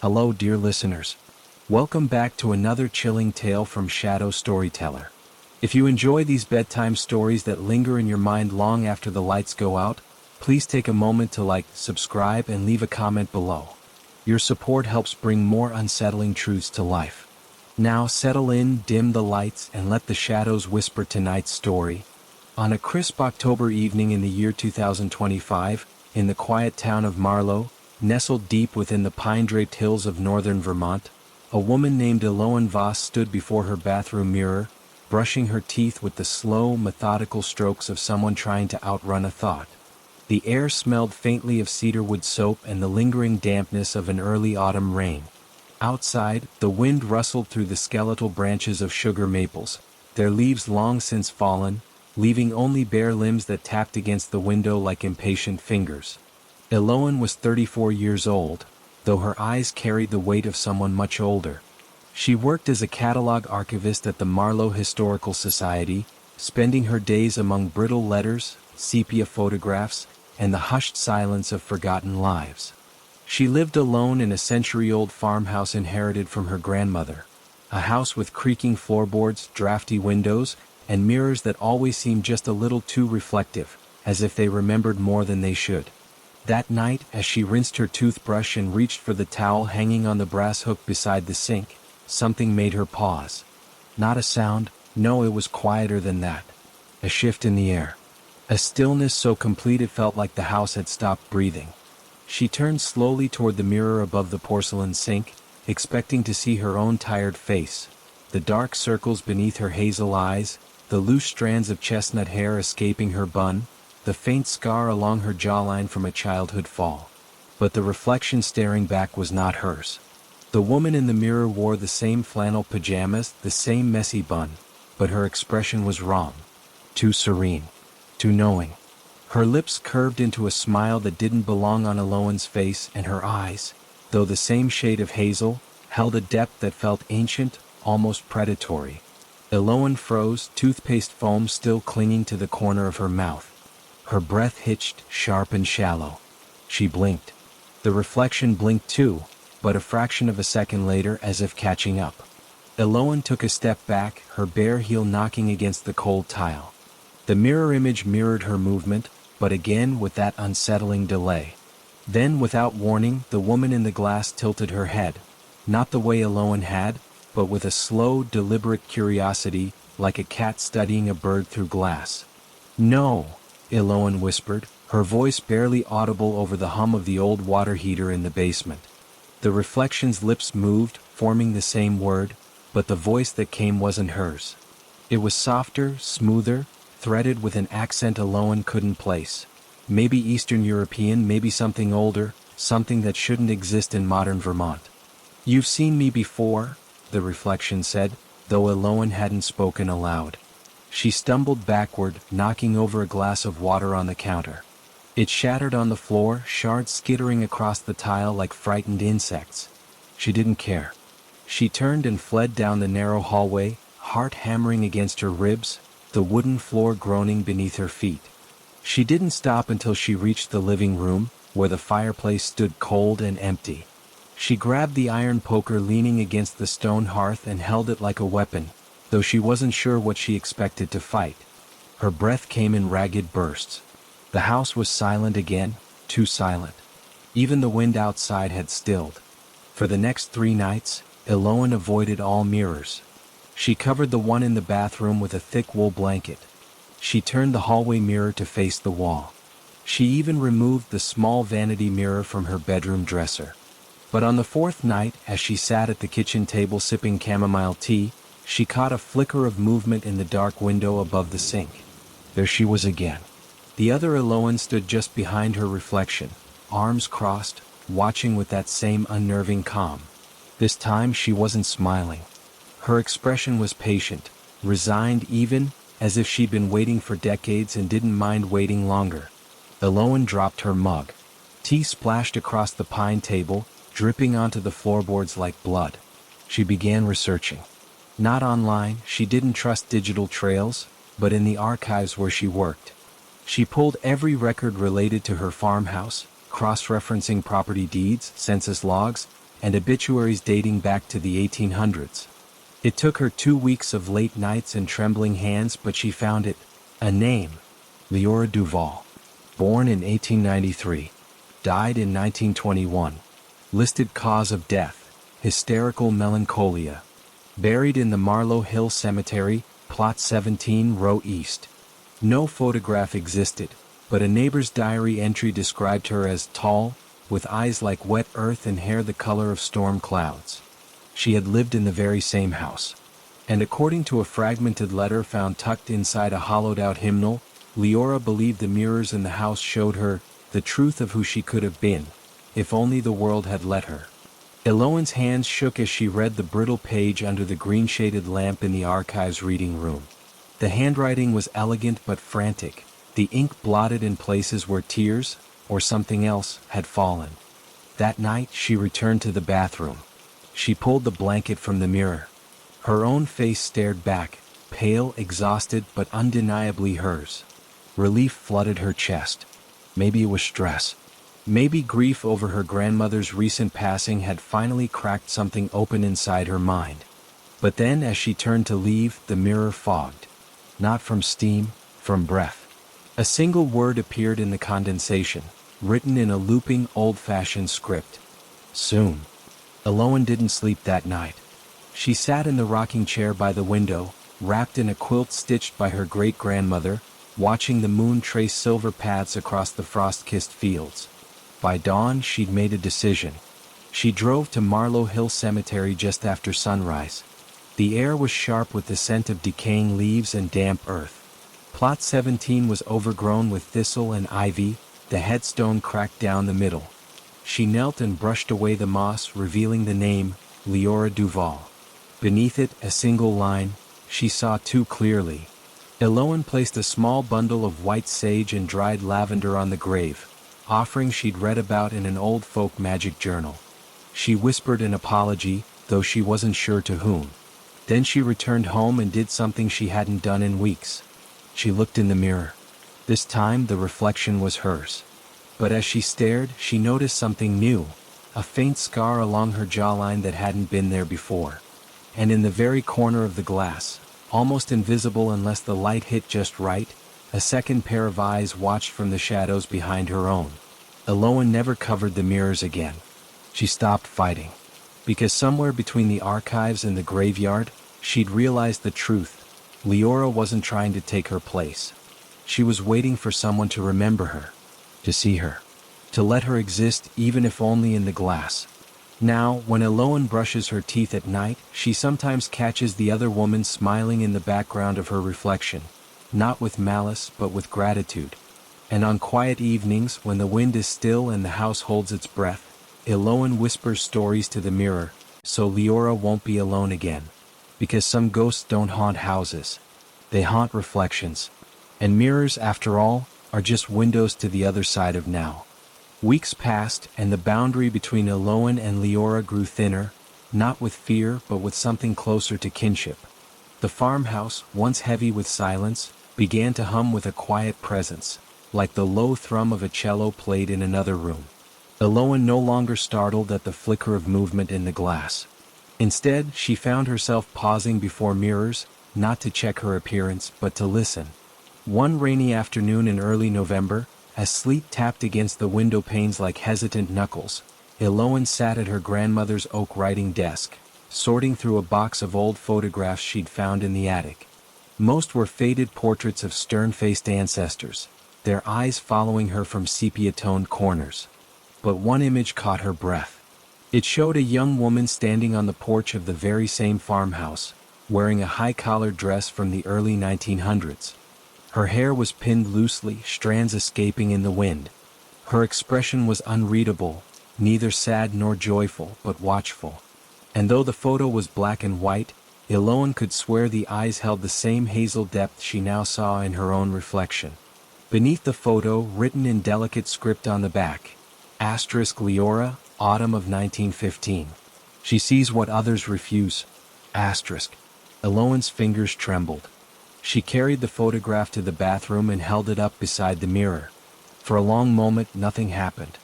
Hello, dear listeners. Welcome back to another chilling tale from Shadow Storyteller. If you enjoy these bedtime stories that linger in your mind long after the lights go out, please take a moment to like, subscribe, and leave a comment below. Your support helps bring more unsettling truths to life. Now settle in, dim the lights, and let the shadows whisper tonight's story. On a crisp October evening in the year 2025, in the quiet town of Marlow, nestled deep within the pine-draped hills of northern Vermont, a woman named Eloane Voss stood before her bathroom mirror, brushing her teeth with the slow, methodical strokes of someone trying to outrun a thought. The air smelled faintly of cedarwood soap and the lingering dampness of an early autumn rain. Outside, the wind rustled through the skeletal branches of sugar maples, their leaves long since fallen, leaving only bare limbs that tapped against the window like impatient fingers. Eloane was 34 years old, though her eyes carried the weight of someone much older. She worked as a catalog archivist at the Marlow Historical Society, spending her days among brittle letters, sepia photographs, and the hushed silence of forgotten lives. She lived alone in a century-old farmhouse inherited from her grandmother, a house with creaking floorboards, drafty windows, and mirrors that always seemed just a little too reflective, as if they remembered more than they should. That night, as she rinsed her toothbrush and reached for the towel hanging on the brass hook beside the sink, something made her pause. Not a sound, no, it was quieter than that. A shift in the air. A stillness so complete it felt like the house had stopped breathing. She turned slowly toward the mirror above the porcelain sink, expecting to see her own tired face, the dark circles beneath her hazel eyes, the loose strands of chestnut hair escaping her bun, the faint scar along her jawline from a childhood fall. But the reflection staring back was not hers. The woman in the mirror wore the same flannel pajamas, the same messy bun, but her expression was wrong. Too serene. Too knowing. Her lips curved into a smile that didn't belong on Eloane's face, and her eyes, though the same shade of hazel, held a depth that felt ancient, almost predatory. Eloane froze, toothpaste foam still clinging to the corner of her mouth. Her breath hitched, sharp and shallow. She blinked. The reflection blinked too, but a fraction of a second later, as if catching up. Eloane took a step back, her bare heel knocking against the cold tile. The mirror image mirrored her movement, but again with that unsettling delay. Then, without warning, the woman in the glass tilted her head, not the way Eloane had, but with a slow, deliberate curiosity, like a cat studying a bird through glass. "No," Eloane whispered, her voice barely audible over the hum of the old water heater in the basement. The reflection's lips moved, forming the same word, but the voice that came wasn't hers. It was softer, smoother, threaded with an accent Eloane couldn't place. Maybe Eastern European, maybe something older, something that shouldn't exist in modern Vermont. "You've seen me before," the reflection said, though Eloane hadn't spoken aloud. She stumbled backward, knocking over a glass of water on the counter. It shattered on the floor, shards skittering across the tile like frightened insects. She didn't care. She turned and fled down the narrow hallway, heart hammering against her ribs, the wooden floor groaning beneath her feet. She didn't stop until she reached the living room, where the fireplace stood cold and empty. She grabbed the iron poker leaning against the stone hearth and held it like a weapon, though she wasn't sure what she expected to fight. Her breath came in ragged bursts. The house was silent again, too silent. Even the wind outside had stilled. For the next 3 nights, Eloane avoided all mirrors. She covered the one in the bathroom with a thick wool blanket. She turned the hallway mirror to face the wall. She even removed the small vanity mirror from her bedroom dresser. But on the 4th night, as she sat at the kitchen table sipping chamomile tea, she caught a flicker of movement in the dark window above the sink. There she was again. The other Eloane stood just behind her reflection, arms crossed, watching with that same unnerving calm. This time she wasn't smiling. Her expression was patient, resigned even, as if she'd been waiting for decades and didn't mind waiting longer. Eloane dropped her mug. Tea splashed across the pine table, dripping onto the floorboards like blood. She began researching. Not online, she didn't trust digital trails, but in the archives where she worked. She pulled every record related to her farmhouse, cross-referencing property deeds, census logs, and obituaries dating back to the 1800s. It took her 2 weeks of late nights and trembling hands, but she found it. A name. Leora Duval. Born in 1893. Died in 1921. Listed cause of death. Hysterical melancholia. Buried in the Marlow Hill Cemetery, plot 17, row east. No photograph existed, but a neighbor's diary entry described her as tall, with eyes like wet earth and hair the color of storm clouds. She had lived in the very same house. And according to a fragmented letter found tucked inside a hollowed-out hymnal, Leora believed the mirrors in the house showed her the truth of who she could have been, if only the world had let her. Eloan's hands shook as she read the brittle page under the green-shaded lamp in the archives reading room. The handwriting was elegant but frantic, the ink blotted in places where tears, or something else, had fallen. That night she returned to the bathroom. She pulled the blanket from the mirror. Her own face stared back, pale, exhausted, but undeniably hers. Relief flooded her chest. Maybe it was stress. Maybe grief over her grandmother's recent passing had finally cracked something open inside her mind. But then, as she turned to leave, the mirror fogged. Not from steam, from breath. A single word appeared in the condensation, written in a looping, old-fashioned script. Soon. Eloan didn't sleep that night. She sat in the rocking chair by the window, wrapped in a quilt stitched by her great-grandmother, watching the moon trace silver paths across the frost-kissed fields. By dawn, she'd made a decision. She drove to Marlow Hill Cemetery just after sunrise. The air was sharp with the scent of decaying leaves and damp earth. Plot 17 was overgrown with thistle and ivy, the headstone cracked down the middle. She knelt and brushed away the moss, revealing the name, Leora Duval. Beneath it, a single line, she saw too clearly. Eloan placed a small bundle of white sage and dried lavender on the grave, offering she'd read about in an old folk magic journal. She whispered an apology, though she wasn't sure to whom. Then she returned home and did something she hadn't done in weeks. She looked in the mirror. This time the reflection was hers. But as she stared, she noticed something new, a faint scar along her jawline that hadn't been there before. And in the very corner of the glass, almost invisible unless the light hit just right, a second pair of eyes watched from the shadows behind her own. Eloan never covered the mirrors again. She stopped fighting. Because somewhere between the archives and the graveyard, she'd realized the truth. Leora wasn't trying to take her place. She was waiting for someone to remember her, to see her, to let her exist even if only in the glass. Now, when Eloan brushes her teeth at night, she sometimes catches the other woman smiling in the background of her reflection, not with malice but with gratitude. And on quiet evenings, when the wind is still and the house holds its breath, Eloan whispers stories to the mirror, so Leora won't be alone again. Because some ghosts don't haunt houses. They haunt reflections. And mirrors, after all, are just windows to the other side of now. Weeks passed, and the boundary between Eloan and Leora grew thinner, not with fear but with something closer to kinship. The farmhouse, once heavy with silence, began to hum with a quiet presence, like the low thrum of a cello played in another room. Eloan no longer startled at the flicker of movement in the glass. Instead, she found herself pausing before mirrors, not to check her appearance but to listen. One rainy afternoon in early November, as sleet tapped against the window panes like hesitant knuckles, Eloan sat at her grandmother's oak writing desk, sorting through a box of old photographs she'd found in the attic. Most were faded portraits of stern-faced ancestors, their eyes following her from sepia-toned corners. But one image caught her breath. It showed a young woman standing on the porch of the very same farmhouse, wearing a high-collared dress from the early 1900s. Her hair was pinned loosely, strands escaping in the wind. Her expression was unreadable, neither sad nor joyful, but watchful. And though the photo was black and white, Eloan could swear the eyes held the same hazel depth she now saw in her own reflection. Beneath the photo, written in delicate script on the back, Asterisk Leora, autumn of 1915. She sees what others refuse. Asterisk. Eloan's fingers trembled. She carried the photograph to the bathroom and held it up beside the mirror. For a long moment, nothing happened.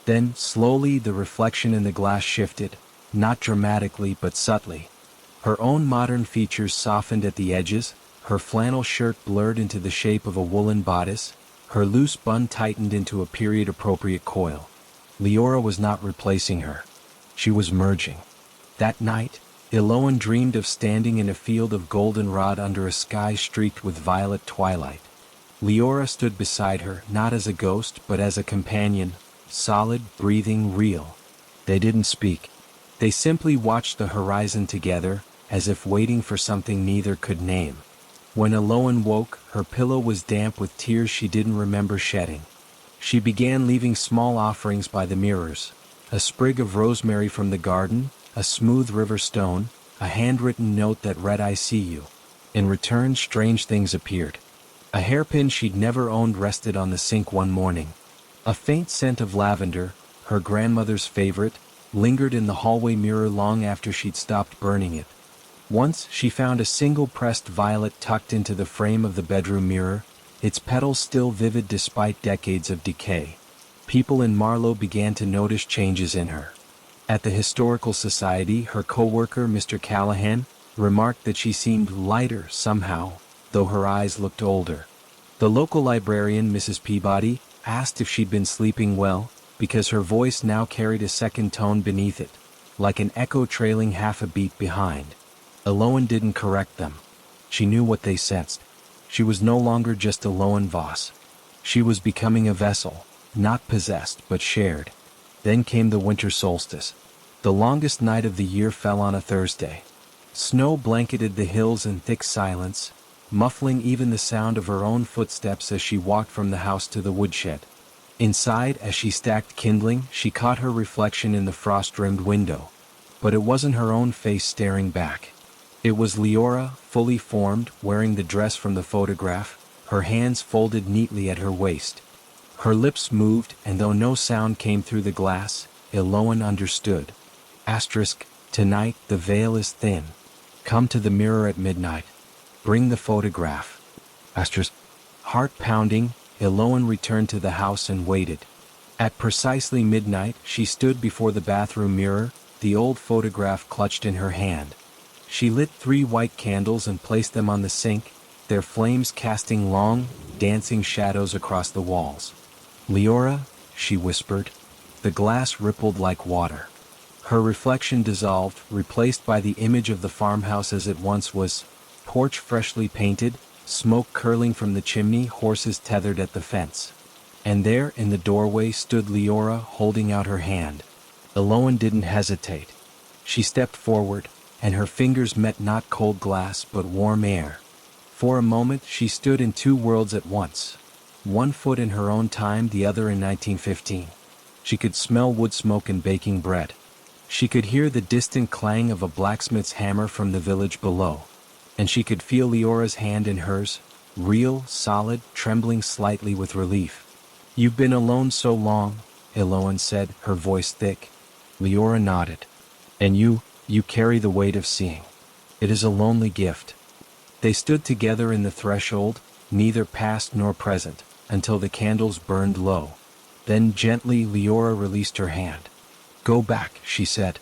Then, slowly, the reflection in the glass shifted, not dramatically but subtly. Her own modern features softened at the edges, her flannel shirt blurred into the shape of a woolen bodice, her loose bun tightened into a period-appropriate coil. Leora was not replacing her. She was merging. That night, Eloan dreamed of standing in a field of goldenrod under a sky streaked with violet twilight. Leora stood beside her, not as a ghost but as a companion, solid, breathing, real. They didn't speak. They simply watched the horizon together, as if waiting for something neither could name. When Eloan woke, her pillow was damp with tears she didn't remember shedding. She began leaving small offerings by the mirrors. A sprig of rosemary from the garden, a smooth river stone, a handwritten note that read "I see you." In return, strange things appeared. A hairpin she'd never owned rested on the sink one morning. A faint scent of lavender, her grandmother's favorite, lingered in the hallway mirror long after she'd stopped burning it. Once, she found a single pressed violet tucked into the frame of the bedroom mirror, its petals still vivid despite decades of decay. People in Marlow began to notice changes in her. At the Historical Society, her co-worker, Mr. Callahan, remarked that she seemed lighter somehow, though her eyes looked older. The local librarian, Mrs. Peabody, asked if she'd been sleeping well, because her voice now carried a second tone beneath it, like an echo trailing half a beat behind. Eloan didn't correct them. She knew what they sensed. She was no longer just Eloan Voss. She was becoming a vessel, not possessed but shared. Then came the winter solstice. The longest night of the year fell on a Thursday. Snow blanketed the hills in thick silence, muffling even the sound of her own footsteps as she walked from the house to the woodshed. Inside, as she stacked kindling, she caught her reflection in the frost-rimmed window. But it wasn't her own face staring back. It was Leora, fully formed, wearing the dress from the photograph, her hands folded neatly at her waist. Her lips moved, and though no sound came through the glass, Eloan understood. Tonight the veil is thin. Come to the mirror at midnight. Bring the photograph. Heart pounding, Eloan returned to the house and waited. At precisely midnight, she stood before the bathroom mirror, the old photograph clutched in her hand. She lit 3 white candles and placed them on the sink, their flames casting long, dancing shadows across the walls. "Leora," she whispered. The glass rippled like water. Her reflection dissolved, replaced by the image of the farmhouse as it once was, porch freshly painted, smoke curling from the chimney, horses tethered at the fence. And there, in the doorway, stood Leora, holding out her hand. Eloan didn't hesitate. She stepped forward, and her fingers met not cold glass but warm air. For a moment she stood in 2 worlds at once. One foot in her own time, the other in 1915. She could smell wood smoke and baking bread. She could hear the distant clang of a blacksmith's hammer from the village below. And she could feel Leora's hand in hers, real, solid, trembling slightly with relief. "You've been alone so long," Eloan said, her voice thick. Leora nodded. "And you carry the weight of seeing. It is a lonely gift." They stood together in the threshold, neither past nor present, until the candles burned low. Then gently Leora released her hand. "Go back," she said.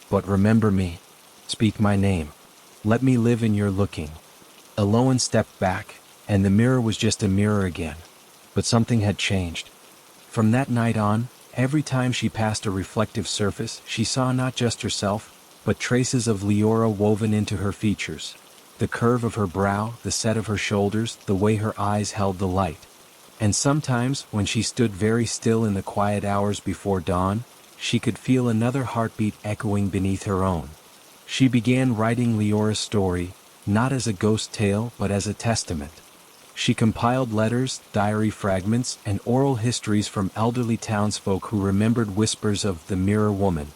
"But remember me. Speak my name. Let me live in your looking." Eloan stepped back, and the mirror was just a mirror again. But something had changed. From that night on, every time she passed a reflective surface, she saw not just herself, but traces of Leora woven into her features. The curve of her brow, the set of her shoulders, the way her eyes held the light. And sometimes, when she stood very still in the quiet hours before dawn, she could feel another heartbeat echoing beneath her own. She began writing Leora's story, not as a ghost tale but as a testament. She compiled letters, diary fragments, and oral histories from elderly townsfolk who remembered whispers of the Mirror Woman.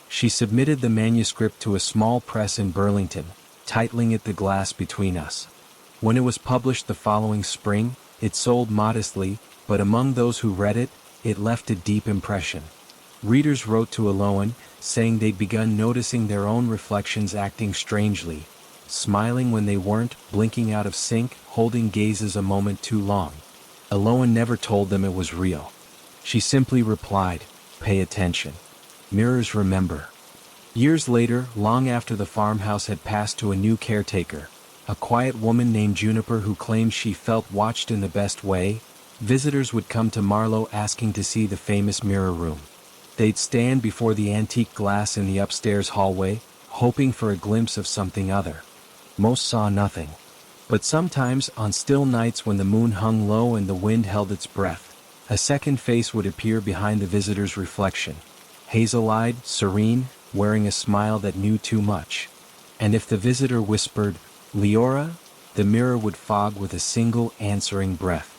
She submitted the manuscript to a small press in Burlington, titling it "The Glass Between Us." When it was published the following spring, it sold modestly, but among those who read it, it left a deep impression. Readers wrote to Eloan, saying they'd begun noticing their own reflections acting strangely, smiling when they weren't, blinking out of sync, holding gazes a moment too long. Eloan never told them it was real. She simply replied, "Pay attention. Mirrors remember." Years later, long after the farmhouse had passed to a new caretaker, a quiet woman named Juniper who claimed she felt watched in the best way, visitors would come to Marlowe asking to see the famous mirror room. They'd stand before the antique glass in the upstairs hallway, hoping for a glimpse of something other. Most saw nothing. But sometimes, on still nights when the moon hung low and the wind held its breath, a second face would appear behind the visitor's reflection. Hazel-eyed, serene, wearing a smile that knew too much. And if the visitor whispered, "Leora," the mirror would fog with a single answering breath.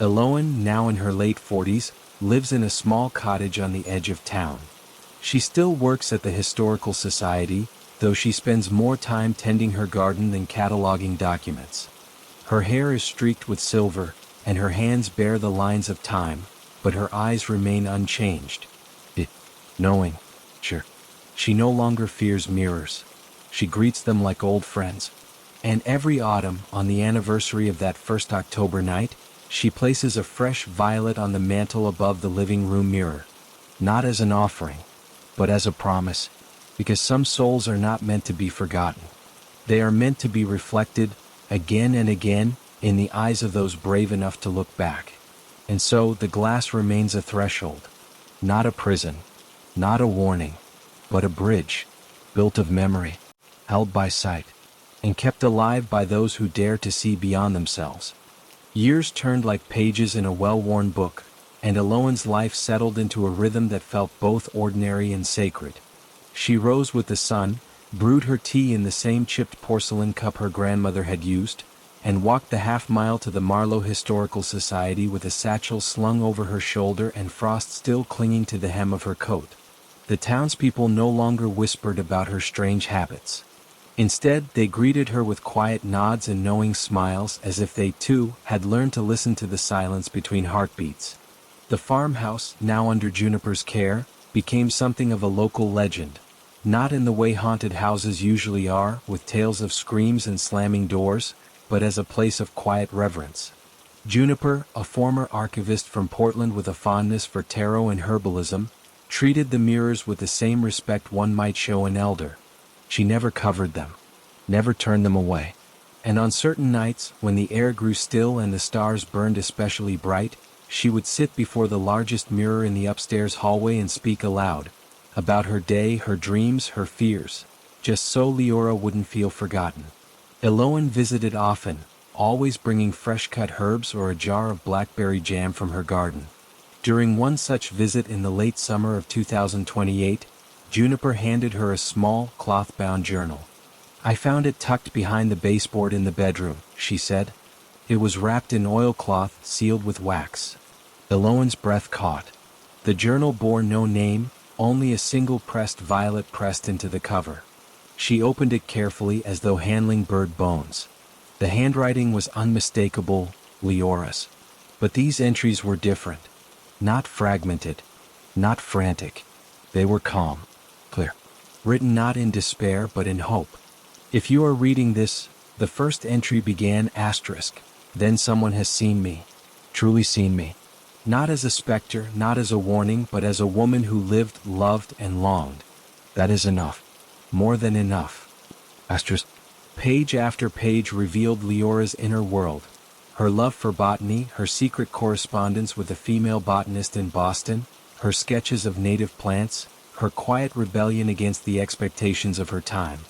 Eloane, now in her late 40s, lives in a small cottage on the edge of town. She still works at the Historical Society, though she spends more time tending her garden than cataloging documents. Her hair is streaked with silver, and her hands bear the lines of time, but her eyes remain unchanged. Knowing, sure. She no longer fears mirrors. She greets them like old friends. And every autumn, on the anniversary of that first October night, she places a fresh violet on the mantel above the living room mirror. Not as an offering, but as a promise, because some souls are not meant to be forgotten. They are meant to be reflected, again and again, in the eyes of those brave enough to look back. And so the glass remains a threshold, not a prison, not a warning, but a bridge, built of memory, held by sight, and kept alive by those who dare to see beyond themselves. Years turned like pages in a well-worn book, and Eloane's life settled into a rhythm that felt both ordinary and sacred. She rose with the sun, brewed her tea in the same chipped porcelain cup her grandmother had used, and walked the half-mile to the Marlowe Historical Society with a satchel slung over her shoulder and frost still clinging to the hem of her coat. The townspeople no longer whispered about her strange habits. Instead, they greeted her with quiet nods and knowing smiles as if they, too, had learned to listen to the silence between heartbeats. The farmhouse, now under Juniper's care, became something of a local legend, not in the way haunted houses usually are, with tales of screams and slamming doors, but as a place of quiet reverence. Juniper, a former archivist from Portland with a fondness for tarot and herbalism, treated the mirrors with the same respect one might show an elder. She never covered them, never turned them away. And on certain nights, when the air grew still and the stars burned especially bright, she would sit before the largest mirror in the upstairs hallway and speak aloud, about her day, her dreams, her fears, just so Leora wouldn't feel forgotten. Eloane visited often, always bringing fresh-cut herbs or a jar of blackberry jam from her garden. During one such visit in the late summer of 2028, Juniper handed her a small, cloth-bound journal. "I found it tucked behind the baseboard in the bedroom," she said. It was wrapped in oilcloth, sealed with wax. Eloane's breath caught. The journal bore no name, only a single pressed violet pressed into the cover. She opened it carefully as though handling bird bones. The handwriting was unmistakable, Leora's. But these entries were different. Not fragmented, not frantic. They were calm, clear. Written not in despair but in hope. "If you are reading this," the first entry began asterisk, "then someone has seen me, truly seen me. Not as a specter, not as a warning, but as a woman who lived, loved, and longed. That is enough. More than enough." Asterisk. Page after page revealed Leora's inner world. Her love for botany, her secret correspondence with a female botanist in Boston, her sketches of native plants, her quiet rebellion against the expectations of her time.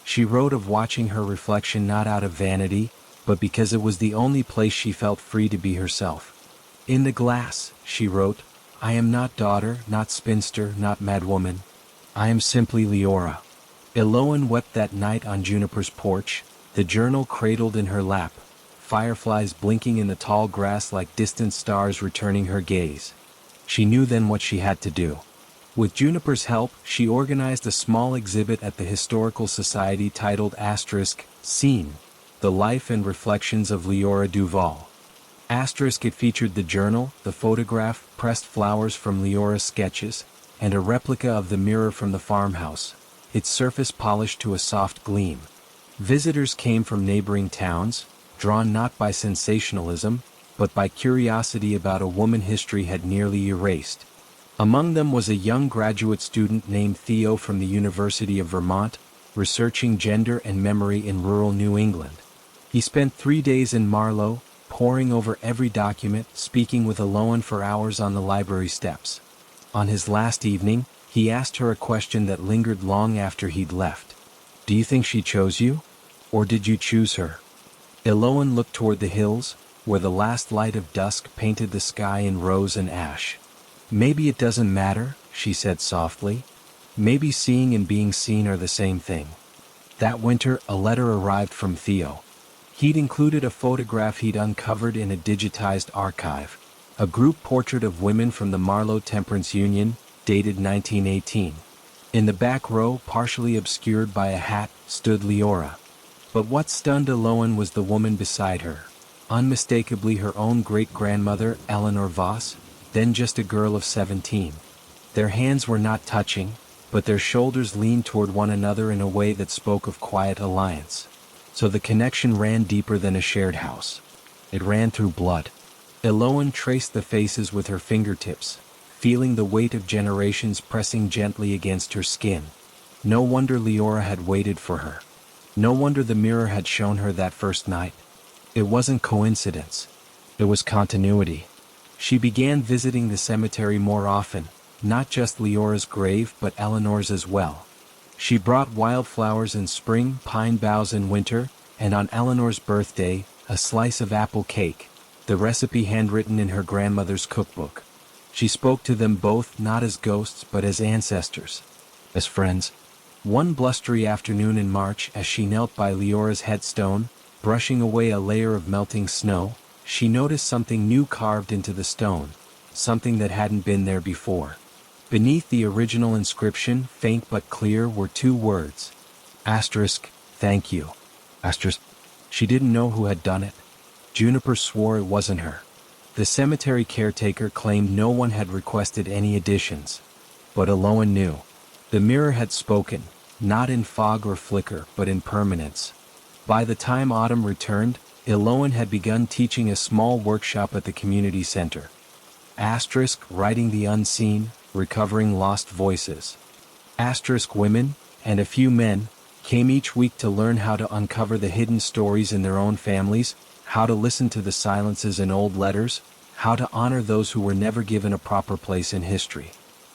She wrote of watching her reflection not out of vanity, but because it was the only place she felt free to be herself. "In the glass," she wrote, "I am not daughter, not spinster, not madwoman. I am simply Leora." Eloane wept that night on Juniper's porch, the journal cradled in her lap, fireflies blinking in the tall grass like distant stars returning her gaze. She knew then what she had to do. With Juniper's help, she organized a small exhibit at the Historical Society titled asterisk, "Scene, the Life and Reflections of Leora Duval." Asterisk. It featured the journal, the photograph, pressed flowers from Leora's sketches, and a replica of the mirror from the farmhouse, its surface polished to a soft gleam. Visitors came from neighboring towns, drawn not by sensationalism, but by curiosity about a woman history had nearly erased. Among them was a young graduate student named Theo from the University of Vermont, researching gender and memory in rural New England. He spent 3 days in Marlow, poring over every document, speaking with Eloane for hours on the library steps. On his last evening, he asked her a question that lingered long after he'd left. "Do you think she chose you? Or did you choose her?" Eloane looked toward the hills, where the last light of dusk painted the sky in rose and ash. "Maybe it doesn't matter," she said softly. "Maybe seeing and being seen are the same thing." That winter, a letter arrived from Theo. He'd included a photograph he'd uncovered in a digitized archive, a group portrait of women from the Marlow Temperance Union, dated 1918. In the back row, partially obscured by a hat, stood Leora. But what stunned Eloane was the woman beside her. Unmistakably her own great-grandmother, Eleanor Voss, then just a girl of 17. Their hands were not touching, but their shoulders leaned toward one another in a way that spoke of quiet alliance. So the connection ran deeper than a shared house. It ran through blood. Eloane traced the faces with her fingertips, feeling the weight of generations pressing gently against her skin. No wonder Leora had waited for her. No wonder the mirror had shown her that first night. It wasn't coincidence. It was continuity. She began visiting the cemetery more often, not just Leora's grave but Eleanor's as well. She brought wildflowers in spring, pine boughs in winter, and on Eleanor's birthday, a slice of apple cake, the recipe handwritten in her grandmother's cookbook. She spoke to them both not as ghosts but as ancestors, as friends. One blustery afternoon in March, as she knelt by Leora's headstone, brushing away a layer of melting snow, she noticed something new carved into the stone, something that hadn't been there before. Beneath the original inscription, faint but clear, were 2 words. Asterisk, thank you. Asterisk. She didn't know who had done it. Juniper swore it wasn't her. The cemetery caretaker claimed no one had requested any additions. But Eloane knew. The mirror had spoken, not in fog or flicker, but in permanence. By the time autumn returned, Eloane had begun teaching a small workshop at the community center. Asterisk, writing the unseen, recovering lost voices. Asterisk, women, and a few men, came each week to learn how to uncover the hidden stories in their own families, how to listen to the silences in old letters, how to honor those who were never given a proper place in history.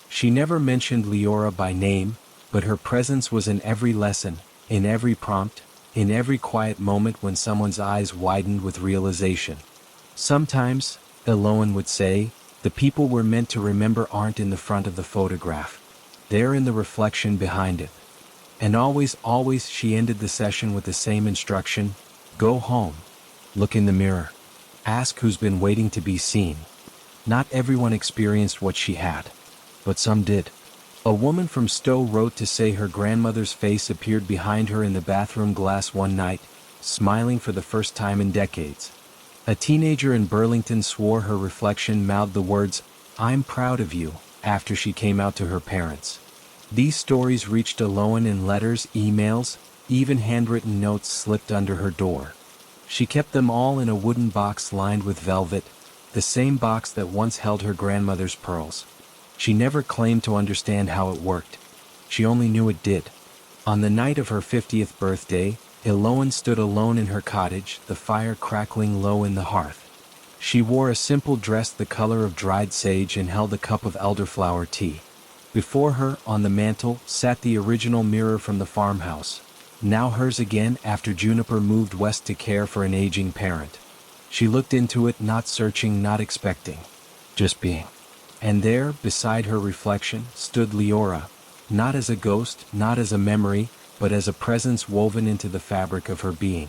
She never mentioned Leora by name, but her presence was in every lesson, in every prompt, in every quiet moment when someone's eyes widened with realization. Sometimes, Eloane would say, the people we're meant to remember aren't in the front of the photograph. They're in the reflection behind it. And always, she ended the session with the same instruction: go home. Look in the mirror. Ask who's been waiting to be seen. Not everyone experienced what she had, but some did. A woman from Stowe wrote to say her grandmother's face appeared behind her in the bathroom glass one night, smiling for the first time in decades. A teenager in Burlington swore her reflection mouthed the words, "I'm proud of you," after she came out to her parents. These stories reached Eloane in letters, emails, even handwritten notes slipped under her door. She kept them all in a wooden box lined with velvet, the same box that once held her grandmother's pearls. She never claimed to understand how it worked. She only knew it did. On the night of her 50th birthday, Eloane stood alone in her cottage, the fire crackling low in the hearth. She wore a simple dress the color of dried sage and held a cup of elderflower tea. Before her, on the mantel, sat the original mirror from the farmhouse, now hers again after Juniper moved west to care for an aging parent. She looked into it, not searching, not expecting, just being. And there, beside her reflection, stood Leora, not as a ghost, not as a memory, but as a presence woven into the fabric of her being.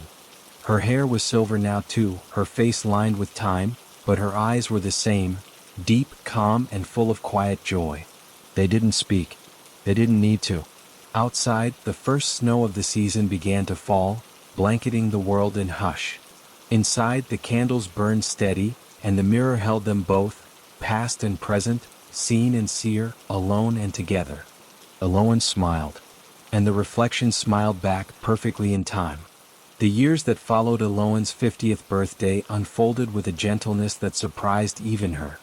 Her hair was silver now too, her face lined with time, but her eyes were the same, deep, calm, and full of quiet joy. They didn't speak. They didn't need to. Outside, the first snow of the season began to fall, blanketing the world in hush. Inside, the candles burned steady, and the mirror held them both, past and present, seen and seer, alone and together. Eloane smiled. And the reflection smiled back, perfectly in time. The years that followed Eloane's 50th birthday unfolded with a gentleness that surprised even her.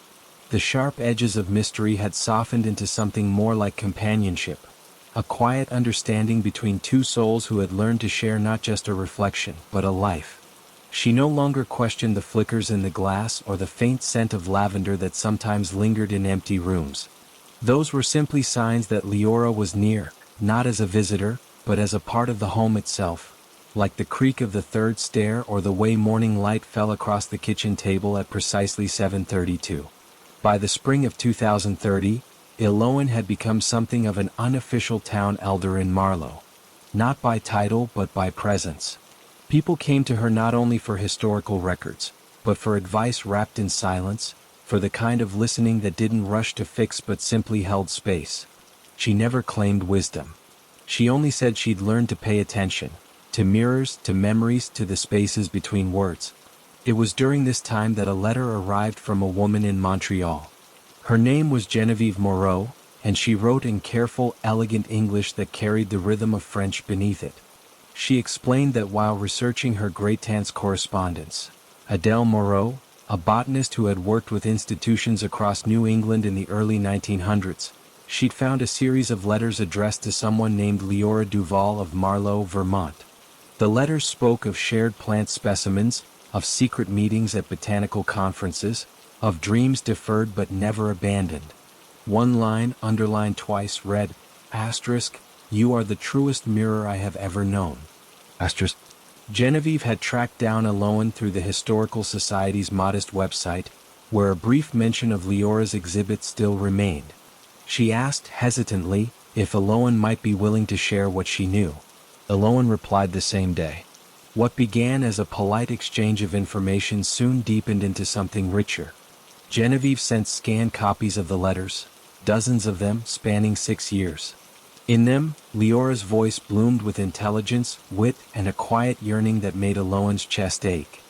The sharp edges of mystery had softened into something more like companionship, a quiet understanding between two souls who had learned to share not just a reflection, but a life. She no longer questioned the flickers in the glass or the faint scent of lavender that sometimes lingered in empty rooms. Those were simply signs that Leora was near, not as a visitor, but as a part of the home itself, like the creak of the third stair or the way morning light fell across the kitchen table at precisely 7:32. By the spring of 2030, Iloan had become something of an unofficial town elder in Marlow. Not by title but by presence. People came to her not only for historical records, but for advice wrapped in silence, for the kind of listening that didn't rush to fix but simply held space. She never claimed wisdom. She only said she'd learned to pay attention, to mirrors, to memories, to the spaces between words. It was during this time that a letter arrived from a woman in Montreal. Her name was Genevieve Moreau, and she wrote in careful, elegant English that carried the rhythm of French beneath it. She explained that while researching her great-aunt's correspondence, Adele Moreau, a botanist who had worked with institutions across New England in the early 1900s, she'd found a series of letters addressed to someone named Leora Duval of Marlow, Vermont. The letters spoke of shared plant specimens, of secret meetings at botanical conferences, of dreams deferred but never abandoned. One line, underlined twice, read, *, "You are the truest mirror I have ever known." *. Genevieve had tracked down Iloan through the Historical Society's modest website, where a brief mention of Leora's exhibit still remained. She asked, hesitantly, if Iloan might be willing to share what she knew. Iloan replied the same day. What began as a polite exchange of information soon deepened into something richer. Genevieve sent scanned copies of the letters, dozens of them spanning 6 years. In them, Leora's voice bloomed with intelligence, wit, and a quiet yearning that made Iloan's chest ache.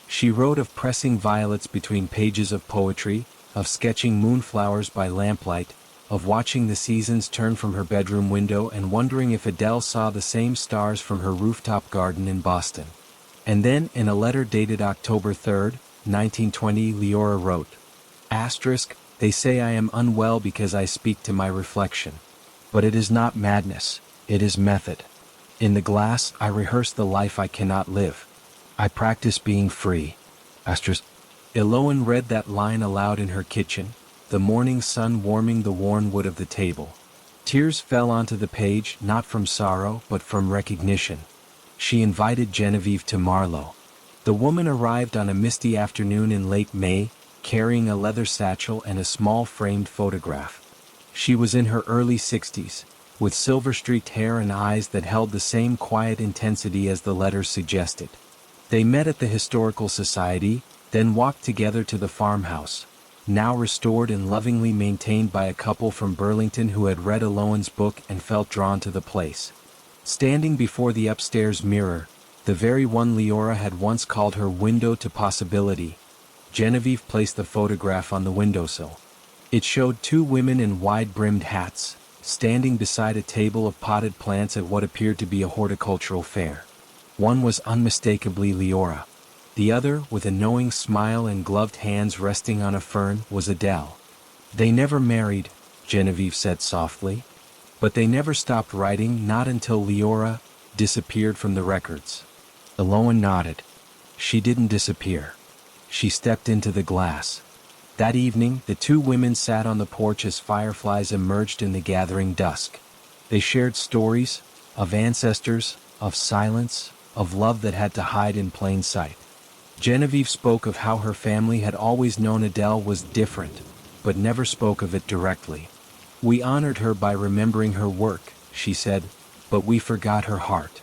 She wrote of pressing violets between pages of poetry, of sketching moonflowers by lamplight, of watching the seasons turn from her bedroom window and wondering if Adele saw the same stars from her rooftop garden in Boston. And then, in a letter dated October 3, 1920, Leora wrote, *, "They say I am unwell because I speak to my reflection. But it is not madness, it is method. In the glass, I rehearse the life I cannot live. I practice being free." Iloan read that line aloud in her kitchen, the morning sun warming the worn wood of the table. Tears fell onto the page, not from sorrow, but from recognition. She invited Genevieve to Marlow. The woman arrived on a misty afternoon in late May, carrying a leather satchel and a small framed photograph. She was in her early 60s, with silver-streaked hair and eyes that held the same quiet intensity as the letters suggested. They met at the Historical Society, then walked together to the farmhouse, now restored and lovingly maintained by a couple from Burlington who had read Iloan's book and felt drawn to the place. Standing before the upstairs mirror, the very one Leora had once called her window to possibility, Genevieve placed the photograph on the windowsill. It showed two women in wide-brimmed hats, standing beside a table of potted plants at what appeared to be a horticultural fair. One was unmistakably Leora. The other, with a knowing smile and gloved hands resting on a fern, was Adele. "They never married," Genevieve said softly. "But they never stopped writing, not until Leora disappeared from the records." Iloan nodded. She didn't disappear. She stepped into the glass. That evening, the two women sat on the porch as fireflies emerged in the gathering dusk. They shared stories, of ancestors, of silence, of love that had to hide in plain sight. Genevieve spoke of how her family had always known Adele was different, but never spoke of it directly. "We honored her by remembering her work," she said, "but we forgot her heart."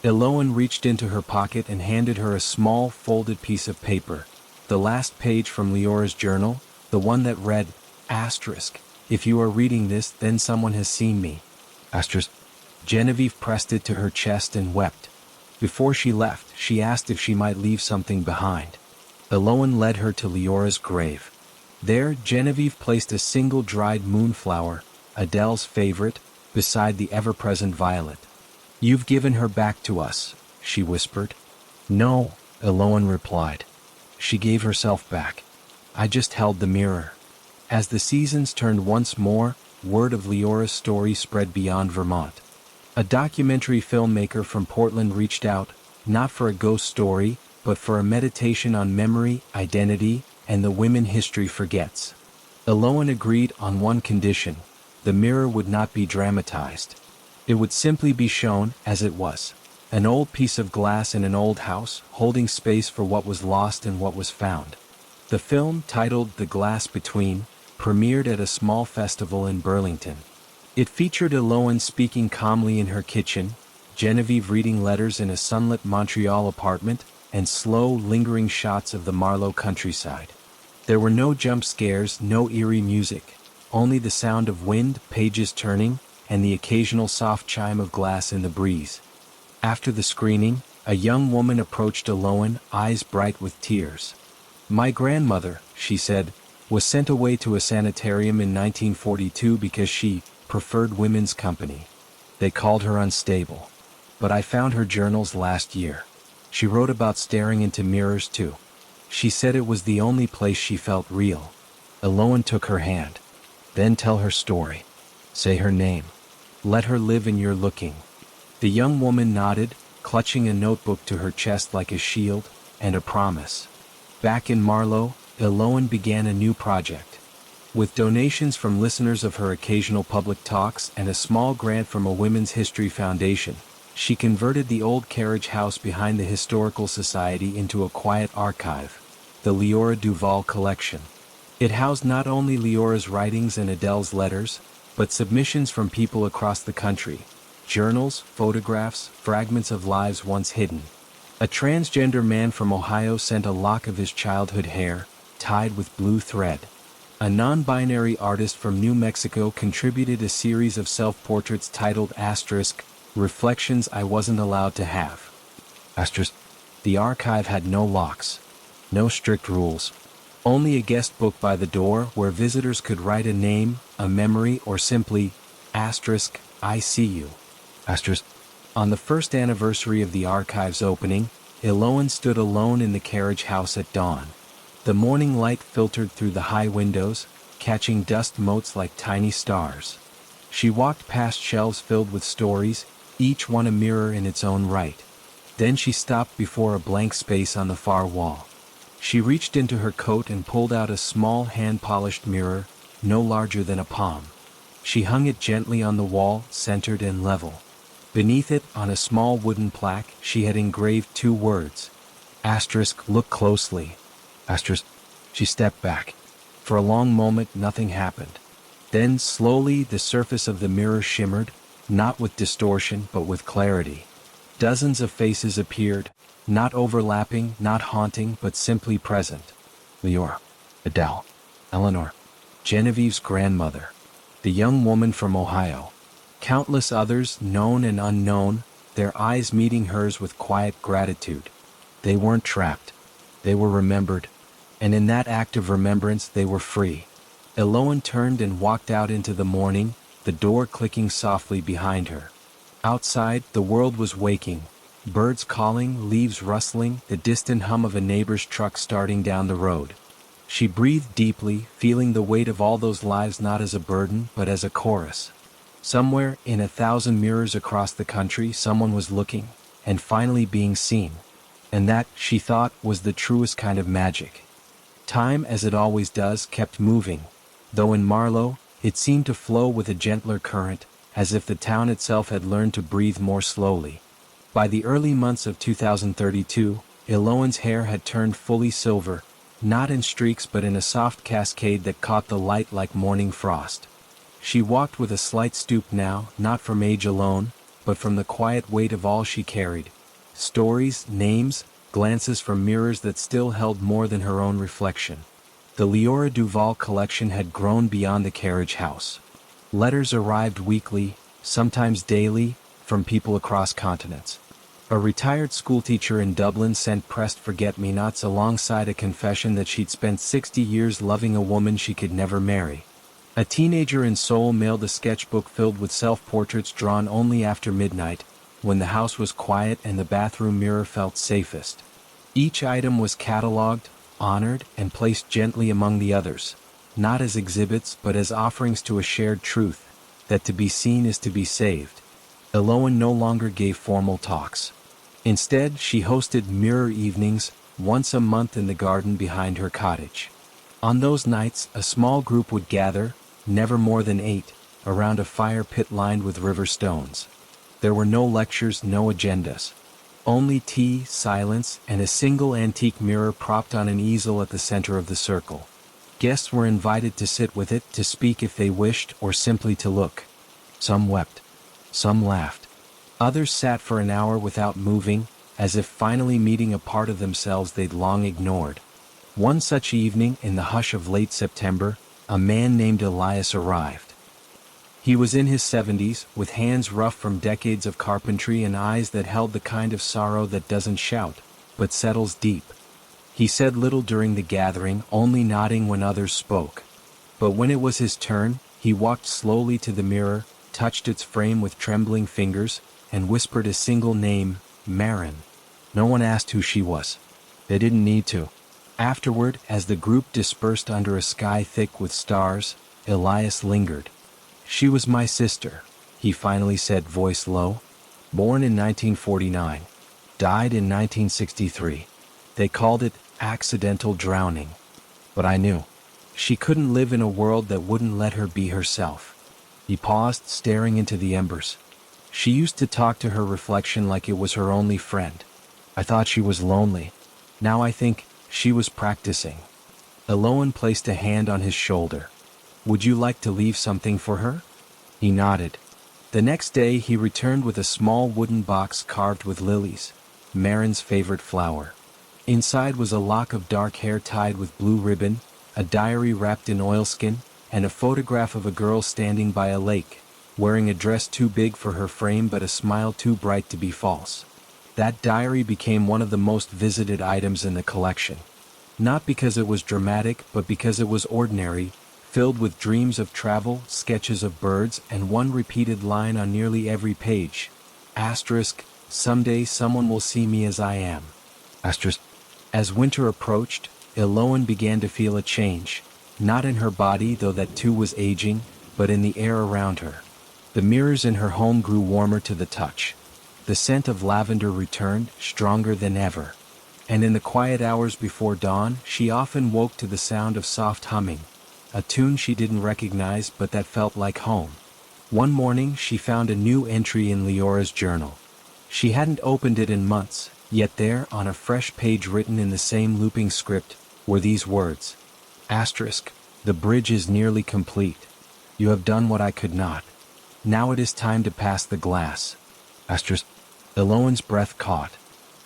Iloan reached into her pocket and handed her a small, folded piece of paper, the last page from Leora's journal, the one that read, "If you are reading this, then someone has seen me." Genevieve pressed it to her chest and wept. Before she left, she asked if she might leave something behind. Iloan led her to Leora's grave. There, Genevieve placed a single dried moonflower, Adele's favorite, beside the ever-present violet. "You've given her back to us," she whispered. "No," Iloan replied. "She gave herself back. I just held the mirror." As the seasons turned once more, word of Leora's story spread beyond Vermont. A documentary filmmaker from Portland reached out, not for a ghost story, but for a meditation on memory, identity, and the women history forgets. Eloan agreed on one condition: the mirror would not be dramatized. It would simply be shown as it was. An old piece of glass in an old house, holding space for what was lost and what was found. The film, titled The Glass Between, premiered at a small festival in Burlington. It featured Eloan speaking calmly in her kitchen, Genevieve reading letters in a sunlit Montreal apartment, and slow, lingering shots of the Marlowe countryside. There were no jump scares, no eerie music, only the sound of wind, pages turning, and the occasional soft chime of glass in the breeze. After the screening, a young woman approached Eloan, eyes bright with tears. "My grandmother," she said, "was sent away to a sanitarium in 1942 because she preferred women's company. They called her unstable. But I found her journals last year. She wrote about staring into mirrors too. She said it was the only place she felt real." Eloan took her hand. "Then tell her story. Say her name. Let her live in your looking." The young woman nodded, clutching a notebook to her chest like a shield, and a promise. Back in Marlowe, Eloan began a new project. With donations from listeners of her occasional public talks and a small grant from a Women's History Foundation, she converted the old carriage house behind the Historical Society into a quiet archive, the Leora Duval Collection. It housed not only Leora's writings and Adele's letters, but submissions from people across the country, journals, photographs, fragments of lives once hidden. A transgender man from Ohio sent a lock of his childhood hair, tied with blue thread. A non-binary artist from New Mexico contributed a series of self-portraits titled Reflections I Wasn't Allowed to Have. The archive had no locks, no strict rules. Only a guest book by the door where visitors could write a name, a memory, or simply, I see you. On the first anniversary of the archive's opening, Eloan stood alone in the carriage house at dawn. The morning light filtered through the high windows, catching dust motes like tiny stars. She walked past shelves filled with stories, each one a mirror in its own right. Then she stopped before a blank space on the far wall. She reached into her coat and pulled out a small hand-polished mirror, no larger than a palm. She hung it gently on the wall, centered and level. Beneath it, on a small wooden plaque, she had engraved two words. Look closely. She stepped back. For a long moment, nothing happened. Then, slowly, the surface of the mirror shimmered, not with distortion, but with clarity. Dozens of faces appeared, not overlapping, not haunting, but simply present. Leora, Adele, Eleanor, Genevieve's grandmother, the young woman from Ohio. Countless others, known and unknown, their eyes meeting hers with quiet gratitude. They weren't trapped. They were remembered. And in that act of remembrance, they were free. Eloan turned and walked out into the morning, the door clicking softly behind her. Outside, the world was waking. Birds calling, leaves rustling, the distant hum of a neighbor's truck starting down the road. She breathed deeply, feeling the weight of all those lives not as a burden, but as a chorus. Somewhere, in 1,000 mirrors across the country, someone was looking, and finally being seen. And that, she thought, was the truest kind of magic. Time, as it always does, kept moving, though in Marlowe, it seemed to flow with a gentler current, as if the town itself had learned to breathe more slowly. By the early months of 2032, Eloan's hair had turned fully silver, not in streaks but in a soft cascade that caught the light like morning frost. She walked with a slight stoop now, not from age alone, but from the quiet weight of all she carried. Stories, names, glances from mirrors that still held more than her own reflection. The Leora Duval collection had grown beyond the carriage house. Letters arrived weekly, sometimes daily, from people across continents. A retired schoolteacher in Dublin sent pressed forget-me-nots alongside a confession that she'd spent 60 years loving a woman she could never marry. A teenager in Seoul mailed a sketchbook filled with self-portraits drawn only after midnight, when the house was quiet and the bathroom mirror felt safest. Each item was catalogued, honored, and placed gently among the others. not as exhibits but as offerings to a shared truth, that to be seen is to be saved. Eloan no longer gave formal talks. Instead, she hosted mirror evenings once a month in the garden behind her cottage. On those nights, a small group would gather, never more than 8, around a fire pit lined with river stones. There were no lectures, no agendas. Only tea, silence, and a single antique mirror propped on an easel at the center of the circle. Guests were invited to sit with it, to speak if they wished, or simply to look. Some wept. Some laughed. Others sat for an hour without moving, as if finally meeting a part of themselves they'd long ignored. One such evening, in the hush of late September, a man named Elias arrived. He was in his 70s, with hands rough from decades of carpentry and eyes that held the kind of sorrow that doesn't shout, but settles deep. He said little during the gathering, only nodding when others spoke. But when it was his turn, he walked slowly to the mirror, touched its frame with trembling fingers, and whispered a single name, Marin. No one asked who she was. They didn't need to. Afterward, as the group dispersed under a sky thick with stars, Elias lingered. "She was my sister," he finally said, voice low. "Born in 1949. Died in 1963. They called it accidental drowning. But I knew. She couldn't live in a world that wouldn't let her be herself." He paused, staring into the embers. "She used to talk to her reflection like it was her only friend. I thought she was lonely. Now I think she was practicing." Eloan placed a hand on his shoulder. "Would you like to leave something for her?" He nodded. The next day he returned with a small wooden box carved with lilies, Marin's favorite flower. Inside was a lock of dark hair tied with blue ribbon, a diary wrapped in oilskin, and a photograph of a girl standing by a lake, wearing a dress too big for her frame but a smile too bright to be false. That diary became one of the most visited items in the collection. Not because it was dramatic, but because it was ordinary, filled with dreams of travel, sketches of birds, and one repeated line on nearly every page. Asterisk, "Someday someone will see me as I am." Asterisk. As winter approached, Eloan began to feel a change, not in her body, though that too was aging, but in the air around her. The mirrors in her home grew warmer to the touch. The scent of lavender returned, stronger than ever. And in the quiet hours before dawn, she often woke to the sound of soft humming, a tune she didn't recognize but that felt like home. One morning she found a new entry in Leora's journal. She hadn't opened it in months, yet there, on a fresh page written in the same looping script, were these words. Asterisk, "The bridge is nearly complete. You have done what I could not. Now it is time to pass the glass." Asterisk. Eloan's breath caught.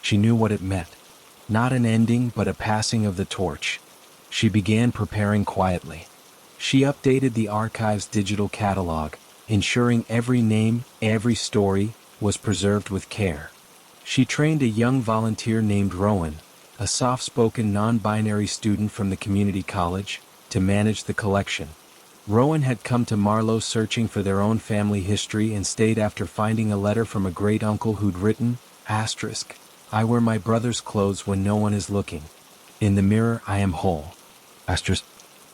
She knew what it meant. Not an ending, but a passing of the torch. She began preparing quietly. She updated the archive's digital catalog, ensuring every name, every story, was preserved with care. She trained a young volunteer named Rowan, a soft-spoken non-binary student from the community college, to manage the collection. Rowan had come to Marlowe searching for their own family history and stayed after finding a letter from a great-uncle who'd written, asterisk, "I wear my brother's clothes when no one is looking. In the mirror I am whole." Asterisk.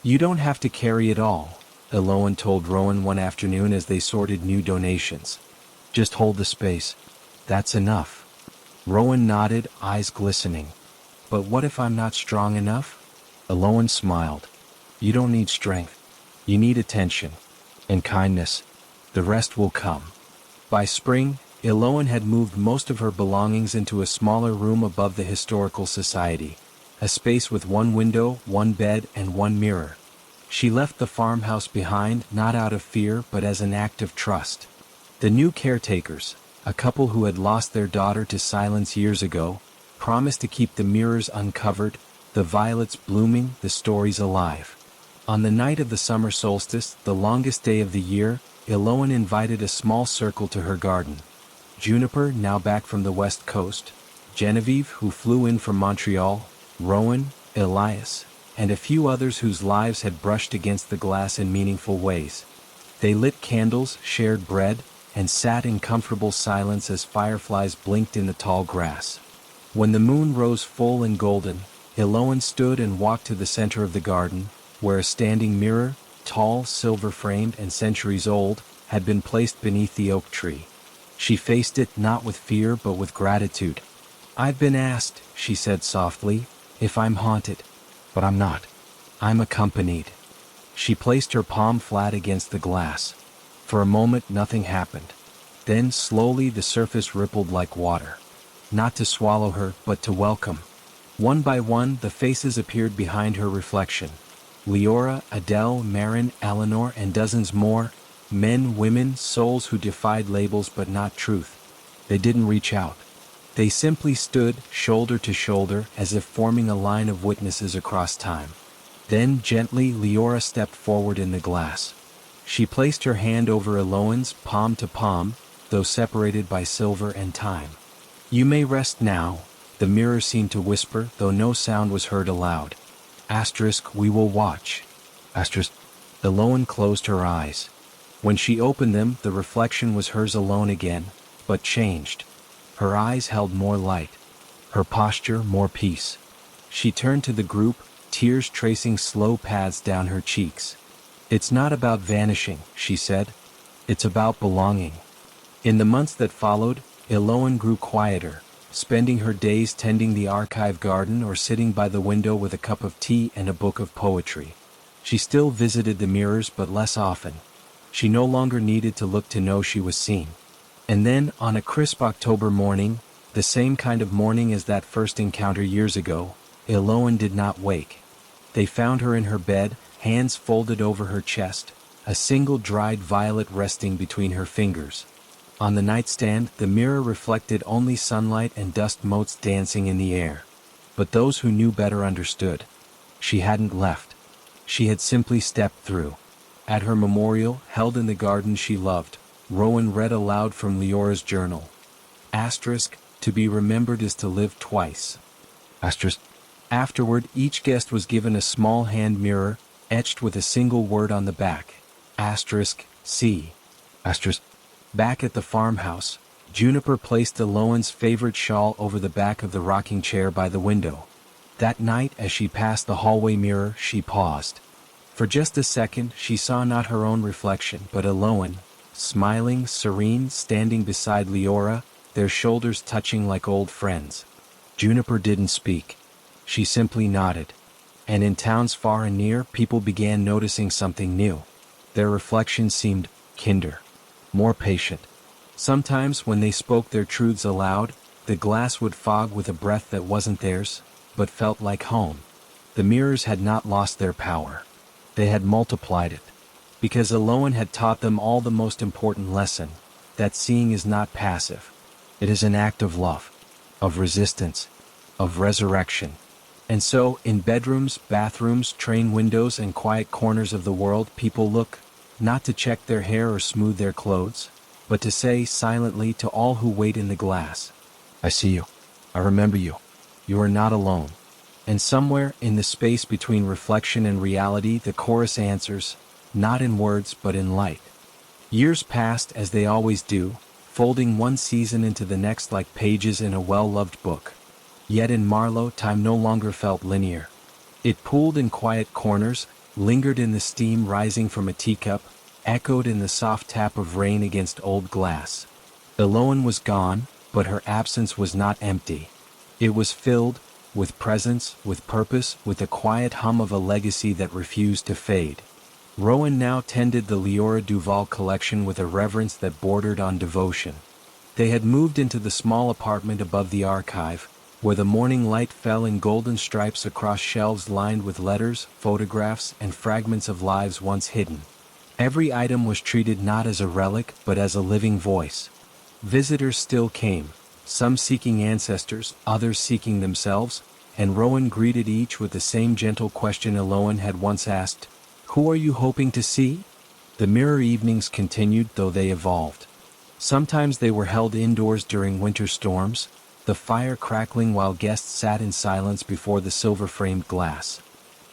"You don't have to carry it all," Eloan told Rowan one afternoon as they sorted new donations. "Just hold the space. That's enough." Rowan nodded, eyes glistening. "But what if I'm not strong enough?" Eloan smiled. "You don't need strength. You need attention. And kindness. The rest will come." By spring, Eloan had moved most of her belongings into a smaller room above the Historical Society, a space with one window, one bed, and one mirror. She left the farmhouse behind, not out of fear but as an act of trust. The new caretakers, a couple who had lost their daughter to silence years ago, promised to keep the mirrors uncovered, the violets blooming, the stories alive. On the night of the summer solstice, the longest day of the year, Eloan invited a small circle to her garden. Juniper, now back from the west coast, Genevieve, who flew in from Montreal, Rowan, Elias, and a few others whose lives had brushed against the glass in meaningful ways. They lit candles, shared bread, and sat in comfortable silence as fireflies blinked in the tall grass. When the moon rose full and golden, Eloan stood and walked to the center of the garden, where a standing mirror, tall, silver-framed and centuries old, had been placed beneath the oak tree. She faced it not with fear but with gratitude. "I've been asked," she said softly, "if I'm haunted. But I'm not. I'm accompanied." She placed her palm flat against the glass. For a moment nothing happened. Then slowly the surface rippled like water. Not to swallow her, but to welcome. One by one the faces appeared behind her reflection. Leora, Adele, Marin, Eleanor, and dozens more. Men, women, souls who defied labels but not truth. They didn't reach out. They simply stood, shoulder to shoulder, as if forming a line of witnesses across time. Then, gently, Leora stepped forward in the glass. She placed her hand over Eloan's, palm to palm, though separated by silver and time. "You may rest now," the mirror seemed to whisper, though no sound was heard aloud. We will watch. Eloan closed her eyes. When she opened them, the reflection was hers alone again, but changed. Her eyes held more light. Her posture more peace. She turned to the group, tears tracing slow paths down her cheeks. "It's not about vanishing," she said. "It's about belonging." In the months that followed, Eloan grew quieter, spending her days tending the archive garden or sitting by the window with a cup of tea and a book of poetry. She still visited the mirrors but less often. She no longer needed to look to know she was seen. And then, on a crisp October morning, the same kind of morning as that first encounter years ago, Eloan did not wake. They found her in her bed, hands folded over her chest, a single dried violet resting between her fingers. On the nightstand, the mirror reflected only sunlight and dust motes dancing in the air. But those who knew better understood. She hadn't left. She had simply stepped through. At her memorial, held in the garden she loved, Rowan read aloud from Leora's journal. "To be remembered is to live twice." Afterward, each guest was given a small hand mirror, etched with a single word on the back. "C." Back at the farmhouse, Juniper placed Eloan's favorite shawl over the back of the rocking chair by the window. That night, as she passed the hallway mirror, she paused. For just a second, she saw not her own reflection, but Eloan, smiling, serene, standing beside Leora, their shoulders touching like old friends. Juniper didn't speak. She simply nodded. And in towns far and near, people began noticing something new. Their reflections seemed kinder, more patient. Sometimes, when they spoke their truths aloud, the glass would fog with a breath that wasn't theirs, but felt like home. The mirrors had not lost their power. They had multiplied it. Because Eloan had taught them all the most important lesson, that seeing is not passive. It is an act of love, of resistance, of resurrection. And so, in bedrooms, bathrooms, train windows, and quiet corners of the world, people look, not to check their hair or smooth their clothes, but to say silently to all who wait in the glass, "I see you. I remember you. You are not alone." And somewhere, in the space between reflection and reality, the chorus answers, not in words but in light. Years passed as they always do, folding one season into the next like pages in a well-loved book. Yet in Marlowe, time no longer felt linear. It pooled in quiet corners, lingered in the steam rising from a teacup, echoed in the soft tap of rain against old glass. Eloan was gone, but her absence was not empty. It was filled, with presence, with purpose, with the quiet hum of a legacy that refused to fade. Rowan now tended the Leora Duval collection with a reverence that bordered on devotion. They had moved into the small apartment above the archive, where the morning light fell in golden stripes across shelves lined with letters, photographs, and fragments of lives once hidden. Every item was treated not as a relic, but as a living voice. Visitors still came, some seeking ancestors, others seeking themselves, and Rowan greeted each with the same gentle question Eloan had once asked, "Who are you hoping to see?" The mirror evenings continued, though they evolved. Sometimes they were held indoors during winter storms, the fire crackling while guests sat in silence before the silver-framed glass.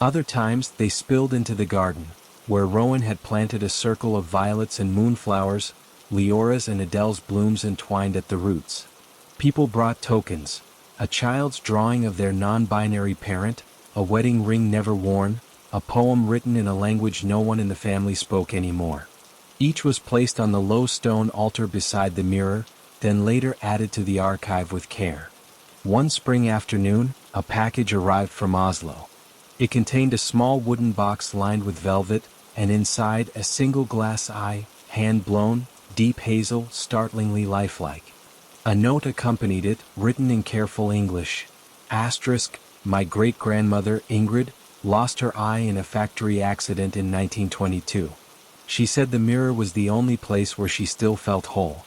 Other times they spilled into the garden, where Rowan had planted a circle of violets and moonflowers, Leora's and Adele's blooms entwined at the roots. People brought tokens, a child's drawing of their non-binary parent, a wedding ring never worn, a poem written in a language no one in the family spoke anymore. Each was placed on the low stone altar beside the mirror, then later added to the archive with care. One spring afternoon, a package arrived from Oslo. It contained a small wooden box lined with velvet, and inside a single glass eye, hand-blown, deep hazel, startlingly lifelike. A note accompanied it, written in careful English. Asterisk, my great-grandmother, Ingrid, lost her eye in a factory accident in 1922. She said the mirror was the only place where she still felt whole.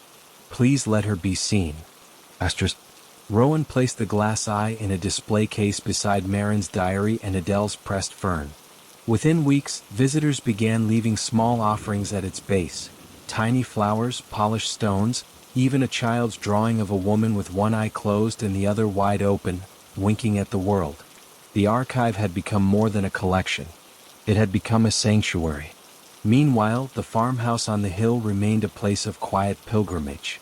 Please let her be seen. Asterisk. Rowan placed the glass eye in a display case beside Marin's diary and Adele's pressed fern. Within weeks, visitors began leaving small offerings at its base. Tiny flowers, polished stones, even a child's drawing of a woman with one eye closed and the other wide open, winking at the world. The archive had become more than a collection. It had become a sanctuary. Meanwhile, the farmhouse on the hill remained a place of quiet pilgrimage.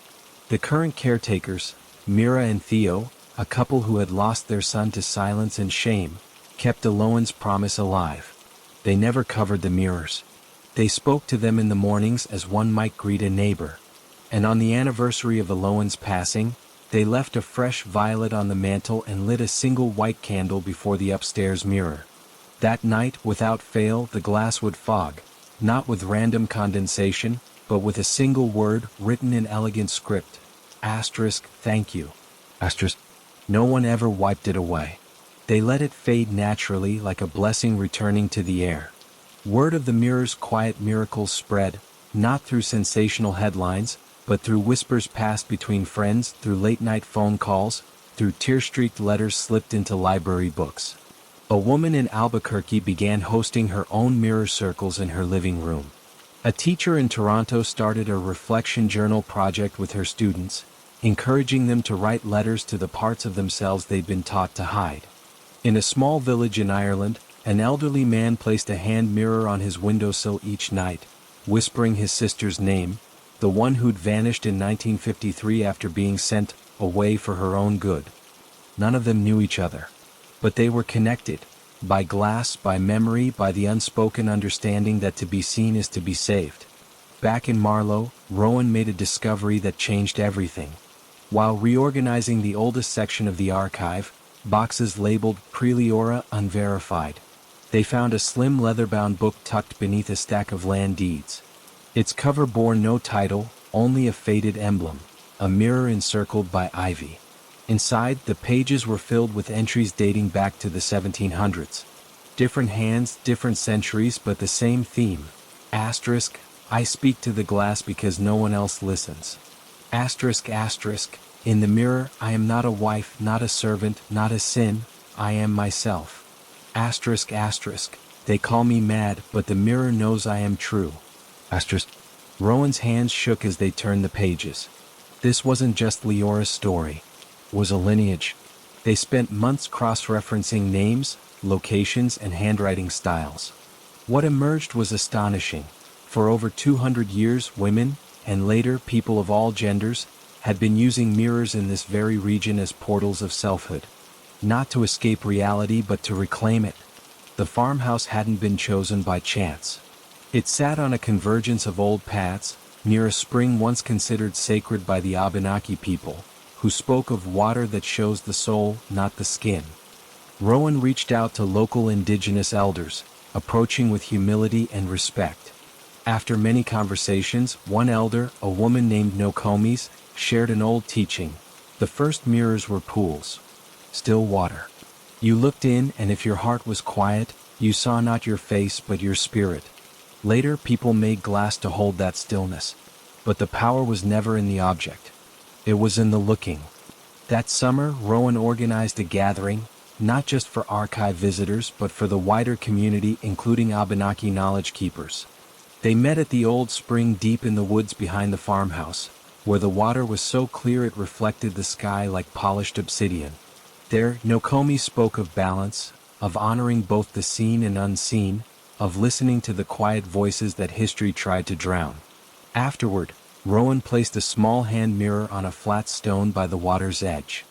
The current caretakers, Mira and Theo, a couple who had lost their son to silence and shame, kept Alohan's promise alive. They never covered the mirrors. They spoke to them in the mornings as one might greet a neighbor. And on the anniversary of Alohan's passing, they left a fresh violet on the mantel and lit a single white candle before the upstairs mirror. That night, without fail, the glass would fog, not with random condensation, but with a single word written in elegant script. Asterisk, thank you. Asterisk. No one ever wiped it away. They let it fade naturally like a blessing returning to the air. Word of the mirror's quiet miracles spread, not through sensational headlines, but through whispers passed between friends, through late-night phone calls, through tear-streaked letters slipped into library books. A woman in Albuquerque began hosting her own mirror circles in her living room. A teacher in Toronto started a reflection journal project with her students, encouraging them to write letters to the parts of themselves they'd been taught to hide. In a small village in Ireland, an elderly man placed a hand mirror on his windowsill each night, whispering his sister's name, the one who'd vanished in 1953 after being sent away for her own good. None of them knew each other. But they were connected, by glass, by memory, by the unspoken understanding that to be seen is to be saved. Back in Marlow, Rowan made a discovery that changed everything. While reorganizing the oldest section of the archive, boxes labeled Preliora Unverified, they found a slim leather-bound book tucked beneath a stack of land deeds. Its cover bore no title, only a faded emblem, a mirror encircled by ivy. Inside, the pages were filled with entries dating back to the 1700s. Different hands, different centuries, but the same theme. Asterisk, I speak to the glass because no one else listens. Asterisk, asterisk, in the mirror, I am not a wife, not a servant, not a sin, I am myself. Asterisk, asterisk, they call me mad, but the mirror knows I am true. Asterisk. Rowan's hands shook as they turned the pages. This wasn't just Leora's story. It was a lineage. They spent months cross-referencing names, locations, and handwriting styles. What emerged was astonishing. For over 200 years, women, and later people of all genders, had been using mirrors in this very region as portals of selfhood. Not to escape reality, but to reclaim it. The farmhouse hadn't been chosen by chance. It sat on a convergence of old paths, near a spring once considered sacred by the Abenaki people, who spoke of water that shows the soul, not the skin. Rowan reached out to local indigenous elders, approaching with humility and respect. After many conversations, one elder, a woman named Nokomis, shared an old teaching. The first mirrors were pools. Still water. You looked in, and if your heart was quiet, you saw not your face but your spirit. Later, people made glass to hold that stillness. But the power was never in the object. It was in the looking. That summer, Rowan organized a gathering, not just for archive visitors but for the wider community, including Abenaki knowledge keepers. They met at the old spring deep in the woods behind the farmhouse, where the water was so clear it reflected the sky like polished obsidian. There, Nokomi spoke of balance, of honoring both the seen and unseen, of listening to the quiet voices that history tried to drown. Afterward, Rowan placed a small hand mirror on a flat stone by the water's edge.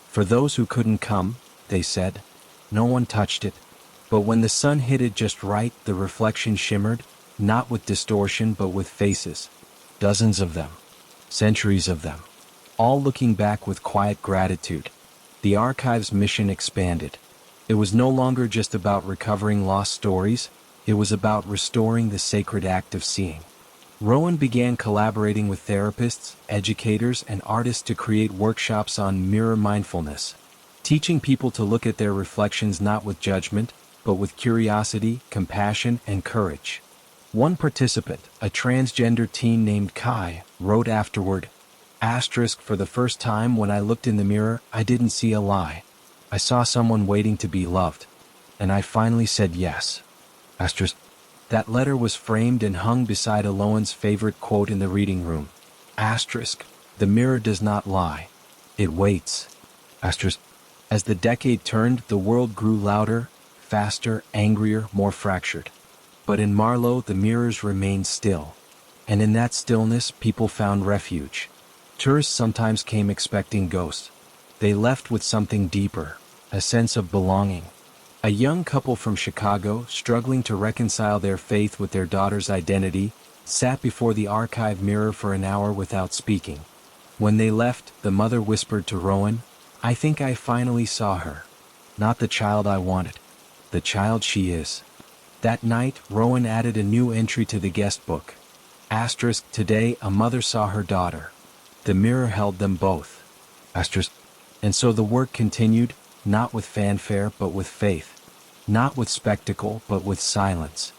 For those who couldn't come, they said. No one touched it. But when the sun hit it just right, the reflection shimmered, not with distortion but with faces. Dozens of them. Centuries of them. All looking back with quiet gratitude. The archive's mission expanded. It was no longer just about recovering lost stories, it was about restoring the sacred act of seeing. Rowan began collaborating with therapists, educators, and artists to create workshops on mirror mindfulness, teaching people to look at their reflections not with judgment, but with curiosity, compassion, and courage. One participant, a transgender teen named Kai, wrote afterward, "For the first time when I looked in the mirror, I didn't see a lie. I saw someone waiting to be loved. And I finally said yes." That letter was framed and hung beside Alohan's favorite quote in the reading room. "The mirror does not lie. It waits." As the decade turned, the world grew louder, faster, angrier, more fractured. But in Marlow, the mirrors remained still. And in that stillness, people found refuge. Tourists sometimes came expecting ghosts. They left with something deeper, a sense of belonging. A young couple from Chicago, struggling to reconcile their faith with their daughter's identity, sat before the archive mirror for an hour without speaking. When they left, the mother whispered to Rowan, "I think I finally saw her. Not the child I wanted. The child she is." That night, Rowan added a new entry to the guest book. Today, a mother saw her daughter. The mirror held them both. And so the work continued, not with fanfare but with faith. Not with spectacle but with silence.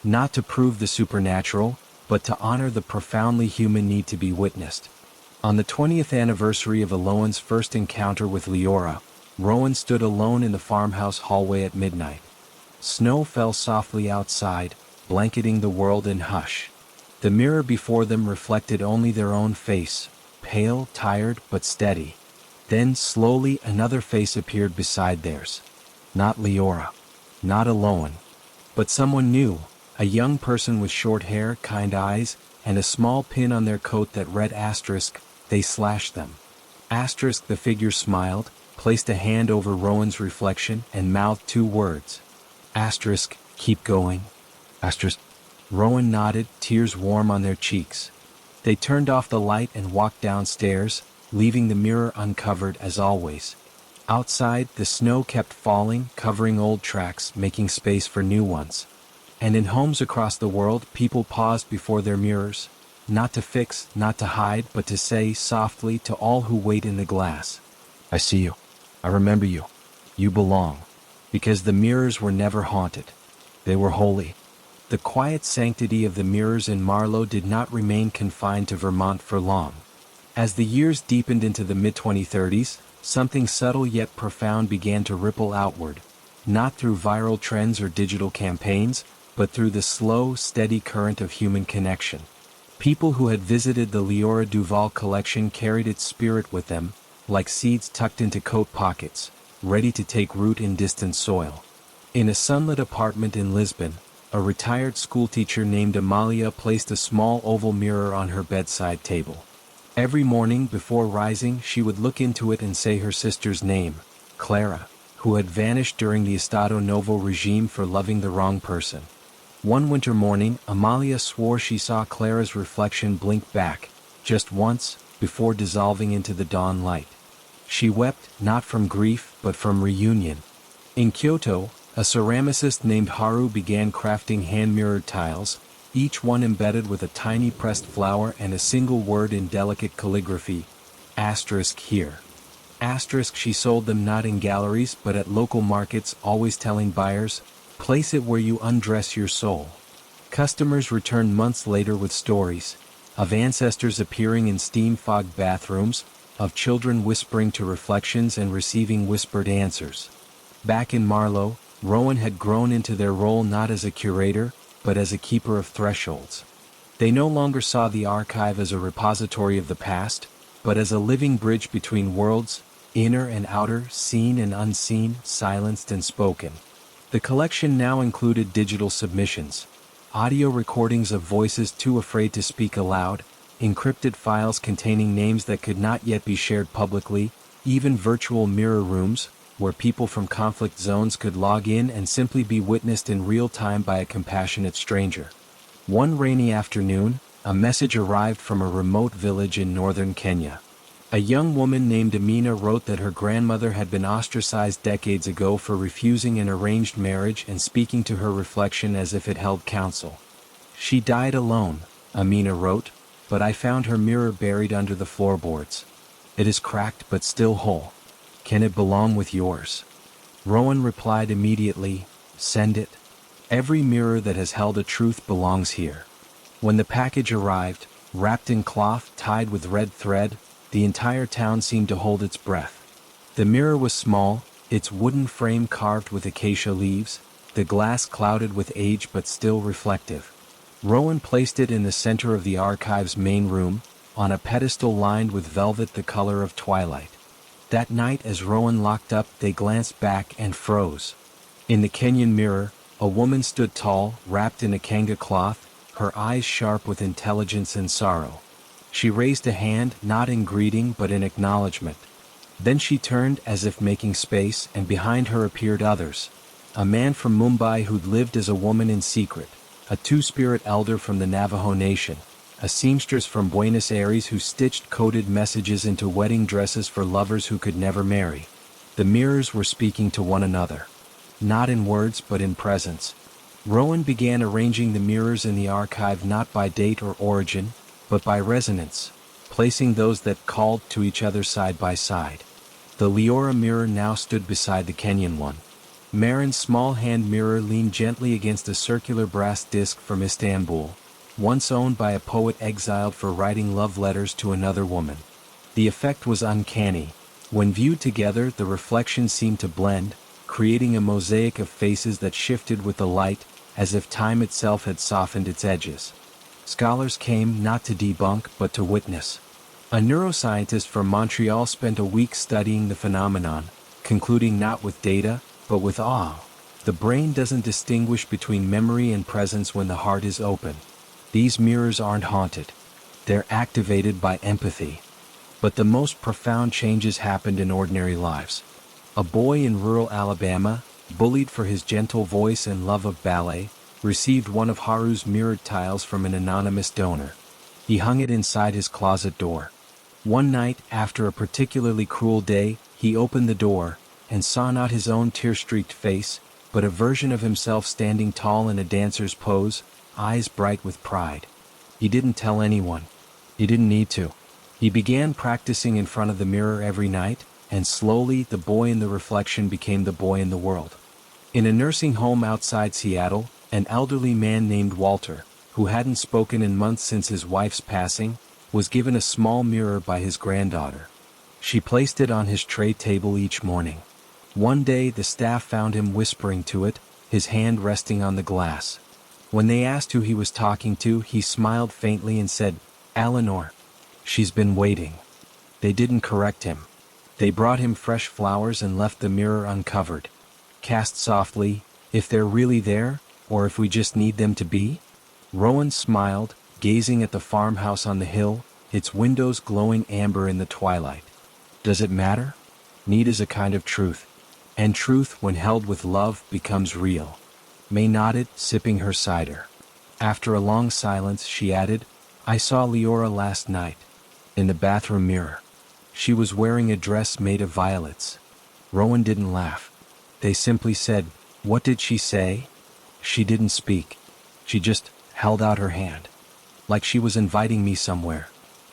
Not to prove the supernatural, but to honor the profoundly human need to be witnessed. On the 20th anniversary of Alohan's first encounter with Leora, Rowan stood alone in the farmhouse hallway at midnight. Snow fell softly outside, blanketing the world in hush. The mirror before them reflected only their own face, pale, tired, but steady. Then, slowly, another face appeared beside theirs. Not Leora. Not Alohan. But someone new, a young person with short hair, kind eyes, and a small pin on their coat that read *. They slashed them. The figure smiled, placed a hand over Rowan's reflection, and mouthed two words. Keep going. Rowan nodded, tears warm on their cheeks. They turned off the light and walked downstairs, leaving the mirror uncovered as always. Outside, the snow kept falling, covering old tracks, making space for new ones. And in homes across the world, people paused before their mirrors, not to fix, not to hide, but to say softly to all who wait in the glass, "I see you. I remember you. You belong." Because the mirrors were never haunted. They were holy. The quiet sanctity of the mirrors in Marlow did not remain confined to Vermont for long. As the years deepened into the mid-2030s, something subtle yet profound began to ripple outward, not through viral trends or digital campaigns, but through the slow, steady current of human connection. People who had visited the Leora Duval collection carried its spirit with them, like seeds tucked into coat pockets, ready to take root in distant soil. In a sunlit apartment in Lisbon, a retired schoolteacher named Amalia placed a small oval mirror on her bedside table. Every morning before rising, she would look into it and say her sister's name, Clara, who had vanished during the Estado Novo regime for loving the wrong person. One winter morning, Amalia swore she saw Clara's reflection blink back, just once, before dissolving into the dawn light. She wept, not from grief, but from reunion. In Kyoto, a ceramicist named Haru began crafting hand-mirrored tiles, each one embedded with a tiny pressed flower and a single word in delicate calligraphy, *here. She sold them not in galleries but at local markets, always telling buyers, "Place it where you undress your soul." Customers returned months later with stories of ancestors appearing in steam-fogged bathrooms, of children whispering to reflections and receiving whispered answers. Back in Marlow, Rowan had grown into their role not as a curator, but as a keeper of thresholds. They no longer saw the archive as a repository of the past, but as a living bridge between worlds, inner and outer, seen and unseen, silenced and spoken. The collection now included digital submissions, audio recordings of voices too afraid to speak aloud, encrypted files containing names that could not yet be shared publicly, even virtual mirror rooms, where people from conflict zones could log in and simply be witnessed in real time by a compassionate stranger. One rainy afternoon, a message arrived from a remote village in northern Kenya. A young woman named Amina wrote that her grandmother had been ostracized decades ago for refusing an arranged marriage and speaking to her reflection as if it held counsel. "She died alone," Amina wrote, "but I found her mirror buried under the floorboards. It is cracked but still whole. Can it belong with yours?" Rowan replied immediately, "Send it. Every mirror that has held a truth belongs here." When the package arrived, wrapped in cloth tied with red thread, the entire town seemed to hold its breath. The mirror was small, its wooden frame carved with acacia leaves, the glass clouded with age but still reflective. Rowan placed it in the center of the archive's main room, on a pedestal lined with velvet the color of twilight. That night as Rowan locked up, they glanced back and froze. In the Kenyan mirror, a woman stood tall, wrapped in a kanga cloth, her eyes sharp with intelligence and sorrow. She raised a hand, not in greeting but in acknowledgement. Then she turned as if making space, and behind her appeared others. A man from Mumbai who'd lived as a woman in secret, a two-spirit elder from the Navajo Nation, a seamstress from Buenos Aires who stitched coded messages into wedding dresses for lovers who could never marry. The mirrors were speaking to one another. Not in words but in presence. Rowan began arranging the mirrors in the archive not by date or origin, but by resonance, placing those that called to each other side by side. The Leora mirror now stood beside the Kenyan one. Marin's small hand mirror leaned gently against a circular brass disc from Istanbul, once owned by a poet exiled for writing love letters to another woman. The effect was uncanny. When viewed together, the reflections seemed to blend, creating a mosaic of faces that shifted with the light, as if time itself had softened its edges. Scholars came not to debunk but to witness. A neuroscientist from Montreal spent a week studying the phenomenon, concluding not with data, but with awe. The brain doesn't distinguish between memory and presence when the heart is open. These mirrors aren't haunted. They're activated by empathy. But the most profound changes happened in ordinary lives. A boy in rural Alabama, bullied for his gentle voice and love of ballet, received one of Haru's mirrored tiles from an anonymous donor. He hung it inside his closet door. One night, after a particularly cruel day, he opened the door, and saw not his own tear-streaked face, but a version of himself standing tall in a dancer's pose, eyes bright with pride. He didn't tell anyone. He didn't need to. He began practicing in front of the mirror every night, and slowly the boy in the reflection became the boy in the world. In a nursing home outside Seattle, an elderly man named Walter, who hadn't spoken in months since his wife's passing, was given a small mirror by his granddaughter. She placed it on his tray table each morning. One day the staff found him whispering to it, his hand resting on the glass. When they asked who he was talking to, he smiled faintly and said, "Eleanor. She's been waiting." They didn't correct him. They brought him fresh flowers and left the mirror uncovered. Cast softly, "If they're really there, or if we just need them to be?" Rowan smiled, gazing at the farmhouse on the hill, its windows glowing amber in the twilight. Does it matter? Need is a kind of truth. And truth, when held with love, becomes real. May nodded, sipping her cider. After a long silence, she added, "I saw Leora last night. In the bathroom mirror. She was wearing a dress made of violets." Rowan didn't laugh. They simply said, "What did she say?" She didn't speak. She just held out her hand. Like she was inviting me somewhere.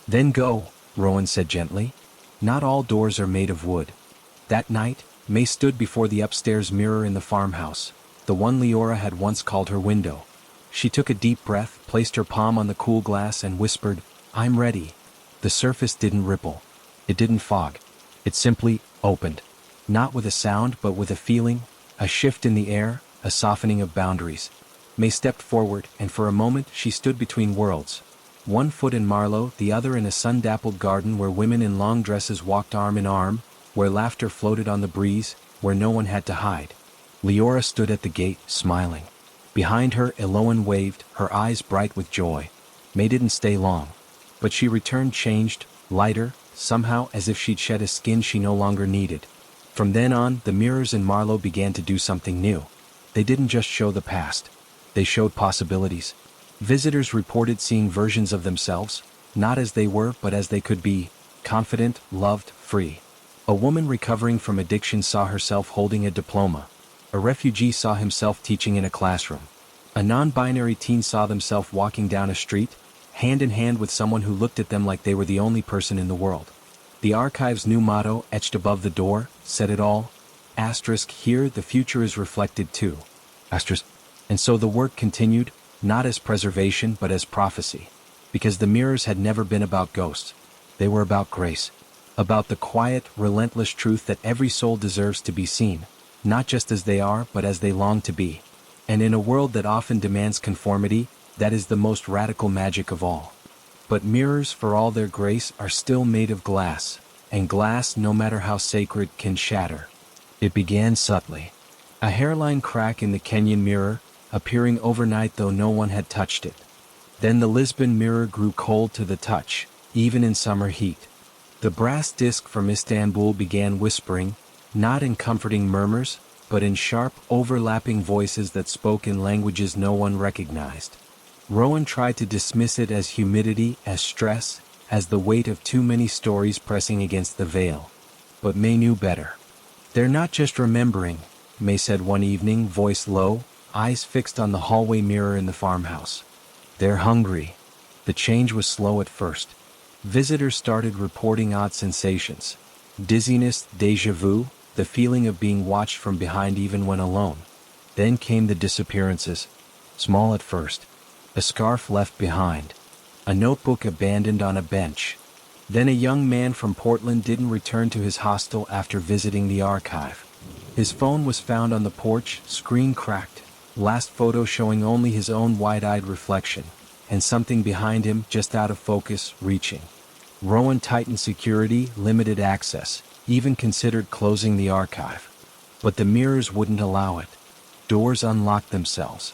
"Then go," Rowan said gently. "Not all doors are made of wood." That night, May stood before the upstairs mirror in the farmhouse, the one Leora had once called her window. She took a deep breath, placed her palm on the cool glass and whispered, "I'm ready." The surface didn't ripple. It didn't fog. It simply opened. Not with a sound but with a feeling, a shift in the air, a softening of boundaries. May stepped forward, and for a moment she stood between worlds. One foot in Marlow, the other in a sun-dappled garden where women in long dresses walked arm in arm, where laughter floated on the breeze, where no one had to hide. Leora stood at the gate, smiling. Behind her, Eloan waved, her eyes bright with joy. May didn't stay long. But she returned changed, lighter, somehow as if she'd shed a skin she no longer needed. From then on, the mirrors in Marlow began to do something new. They didn't just show the past. They showed possibilities. Visitors reported seeing versions of themselves, not as they were but as they could be, confident, loved, free. A woman recovering from addiction saw herself holding a diploma. A refugee saw himself teaching in a classroom. A non-binary teen saw themselves walking down a street, hand in hand with someone who looked at them like they were the only person in the world. The archive's new motto, etched above the door, said it all. Asterisk, here the future is reflected too. Asterisk. And so the work continued, not as preservation but as prophecy. Because the mirrors had never been about ghosts. They were about grace. About the quiet, relentless truth that every soul deserves to be seen, not just as they are but as they long to be. And in a world that often demands conformity, that is the most radical magic of all. But mirrors, for all their grace, are still made of glass, and glass, no matter how sacred, can shatter. It began subtly. A hairline crack in the Kenyan mirror, appearing overnight though no one had touched it. Then the Lisbon mirror grew cold to the touch, even in summer heat. The brass disc from Istanbul began whispering, not in comforting murmurs, but in sharp, overlapping voices that spoke in languages no one recognized. Rowan tried to dismiss it as humidity, as stress, as the weight of too many stories pressing against the veil. But May knew better. They're not just remembering, May said one evening, voice low, eyes fixed on the hallway mirror in the farmhouse. They're hungry. The change was slow at first. Visitors started reporting odd sensations. Dizziness, déjà vu, the feeling of being watched from behind even when alone. Then came the disappearances. Small at first. A scarf left behind. A notebook abandoned on a bench. Then a young man from Portland didn't return to his hostel after visiting the archive. His phone was found on the porch, screen cracked. Last photo showing only his own wide-eyed reflection. And something behind him, just out of focus, reaching. Rowan tightened security, limited access. Even considered closing the archive. But the mirrors wouldn't allow it. Doors unlocked themselves.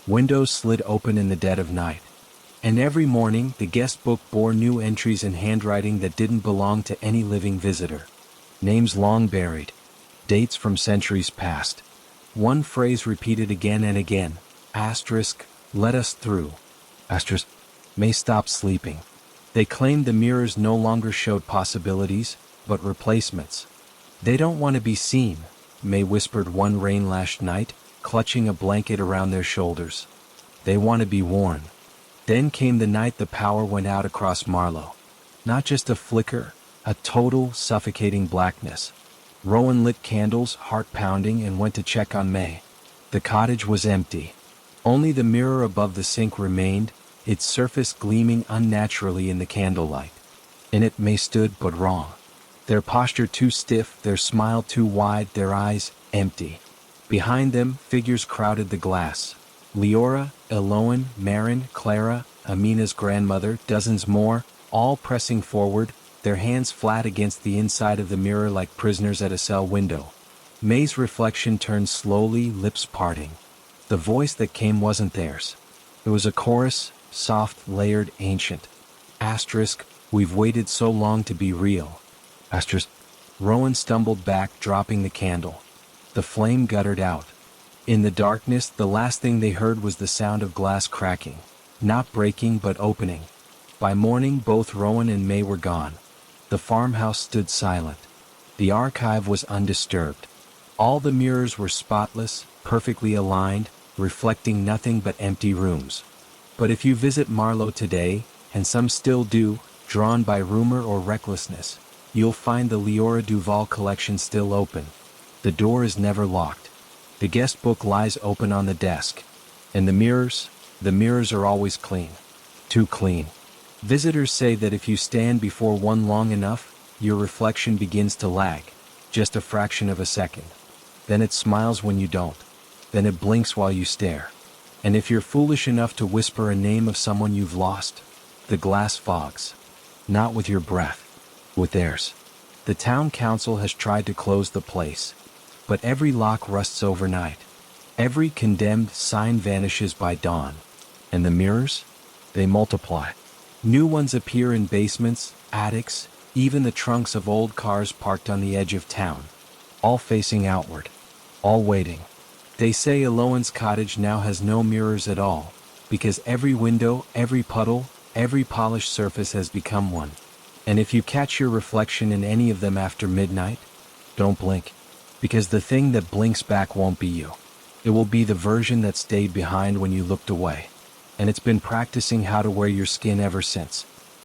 Windows slid open in the dead of night. And every morning, the guest book bore new entries in handwriting that didn't belong to any living visitor. Names long buried. Dates from centuries past. One phrase repeated again and again. Asterisk, let us through. Asterisk, May stopped sleeping. They claimed the mirrors no longer showed possibilities, but replacements. They don't want to be seen, May whispered one rain-lashed night, clutching a blanket around their shoulders. They want to be worn. Then came the night the power went out across Marlow. Not just a flicker, a total, suffocating blackness. Rowan lit candles, heart pounding, and went to check on May. The cottage was empty. Only the mirror above the sink remained, its surface gleaming unnaturally in the candlelight. In it May stood, but wrong. Their posture too stiff, their smile too wide, their eyes empty. Behind them, figures crowded the glass. Leora, Eloan, Marin, Clara, Amina's grandmother, dozens more, all pressing forward, their hands flat against the inside of the mirror like prisoners at a cell window. May's reflection turned slowly, lips parting. The voice that came wasn't theirs. It was a chorus, soft, layered, ancient. Asterisk, we've waited so long to be real. Asterisk. Rowan stumbled back, dropping the candle. The flame guttered out. In the darkness, the last thing they heard was the sound of glass cracking. Not breaking, but opening. By morning, both Rowan and May were gone. The farmhouse stood silent. The archive was undisturbed. All the mirrors were spotless, perfectly aligned, reflecting nothing but empty rooms. But if you visit Marlow today, and some still do, drawn by rumor or recklessness, you'll find the Leora Duval collection still open. The door is never locked. The guest book lies open on the desk. And the mirrors are always clean. Too clean. Visitors say that if you stand before one long enough, your reflection begins to lag, just a fraction of a second. Then it smiles when you don't. Then it blinks while you stare. And if you're foolish enough to whisper a name of someone you've lost, the glass fogs. Not with your breath, with theirs. The town council has tried to close the place. But every lock rusts overnight. Every condemned sign vanishes by dawn. And the mirrors? They multiply. New ones appear in basements, attics, even the trunks of old cars parked on the edge of town. all facing outward, all waiting. They say Eloan's cottage now has no mirrors at all, because every window, every puddle, every polished surface has become one. And if you catch your reflection in any of them after midnight, don't blink, because the thing that blinks back won't be you. It will be the version that stayed behind when you looked away. And it's been practicing how to wear your skin ever since.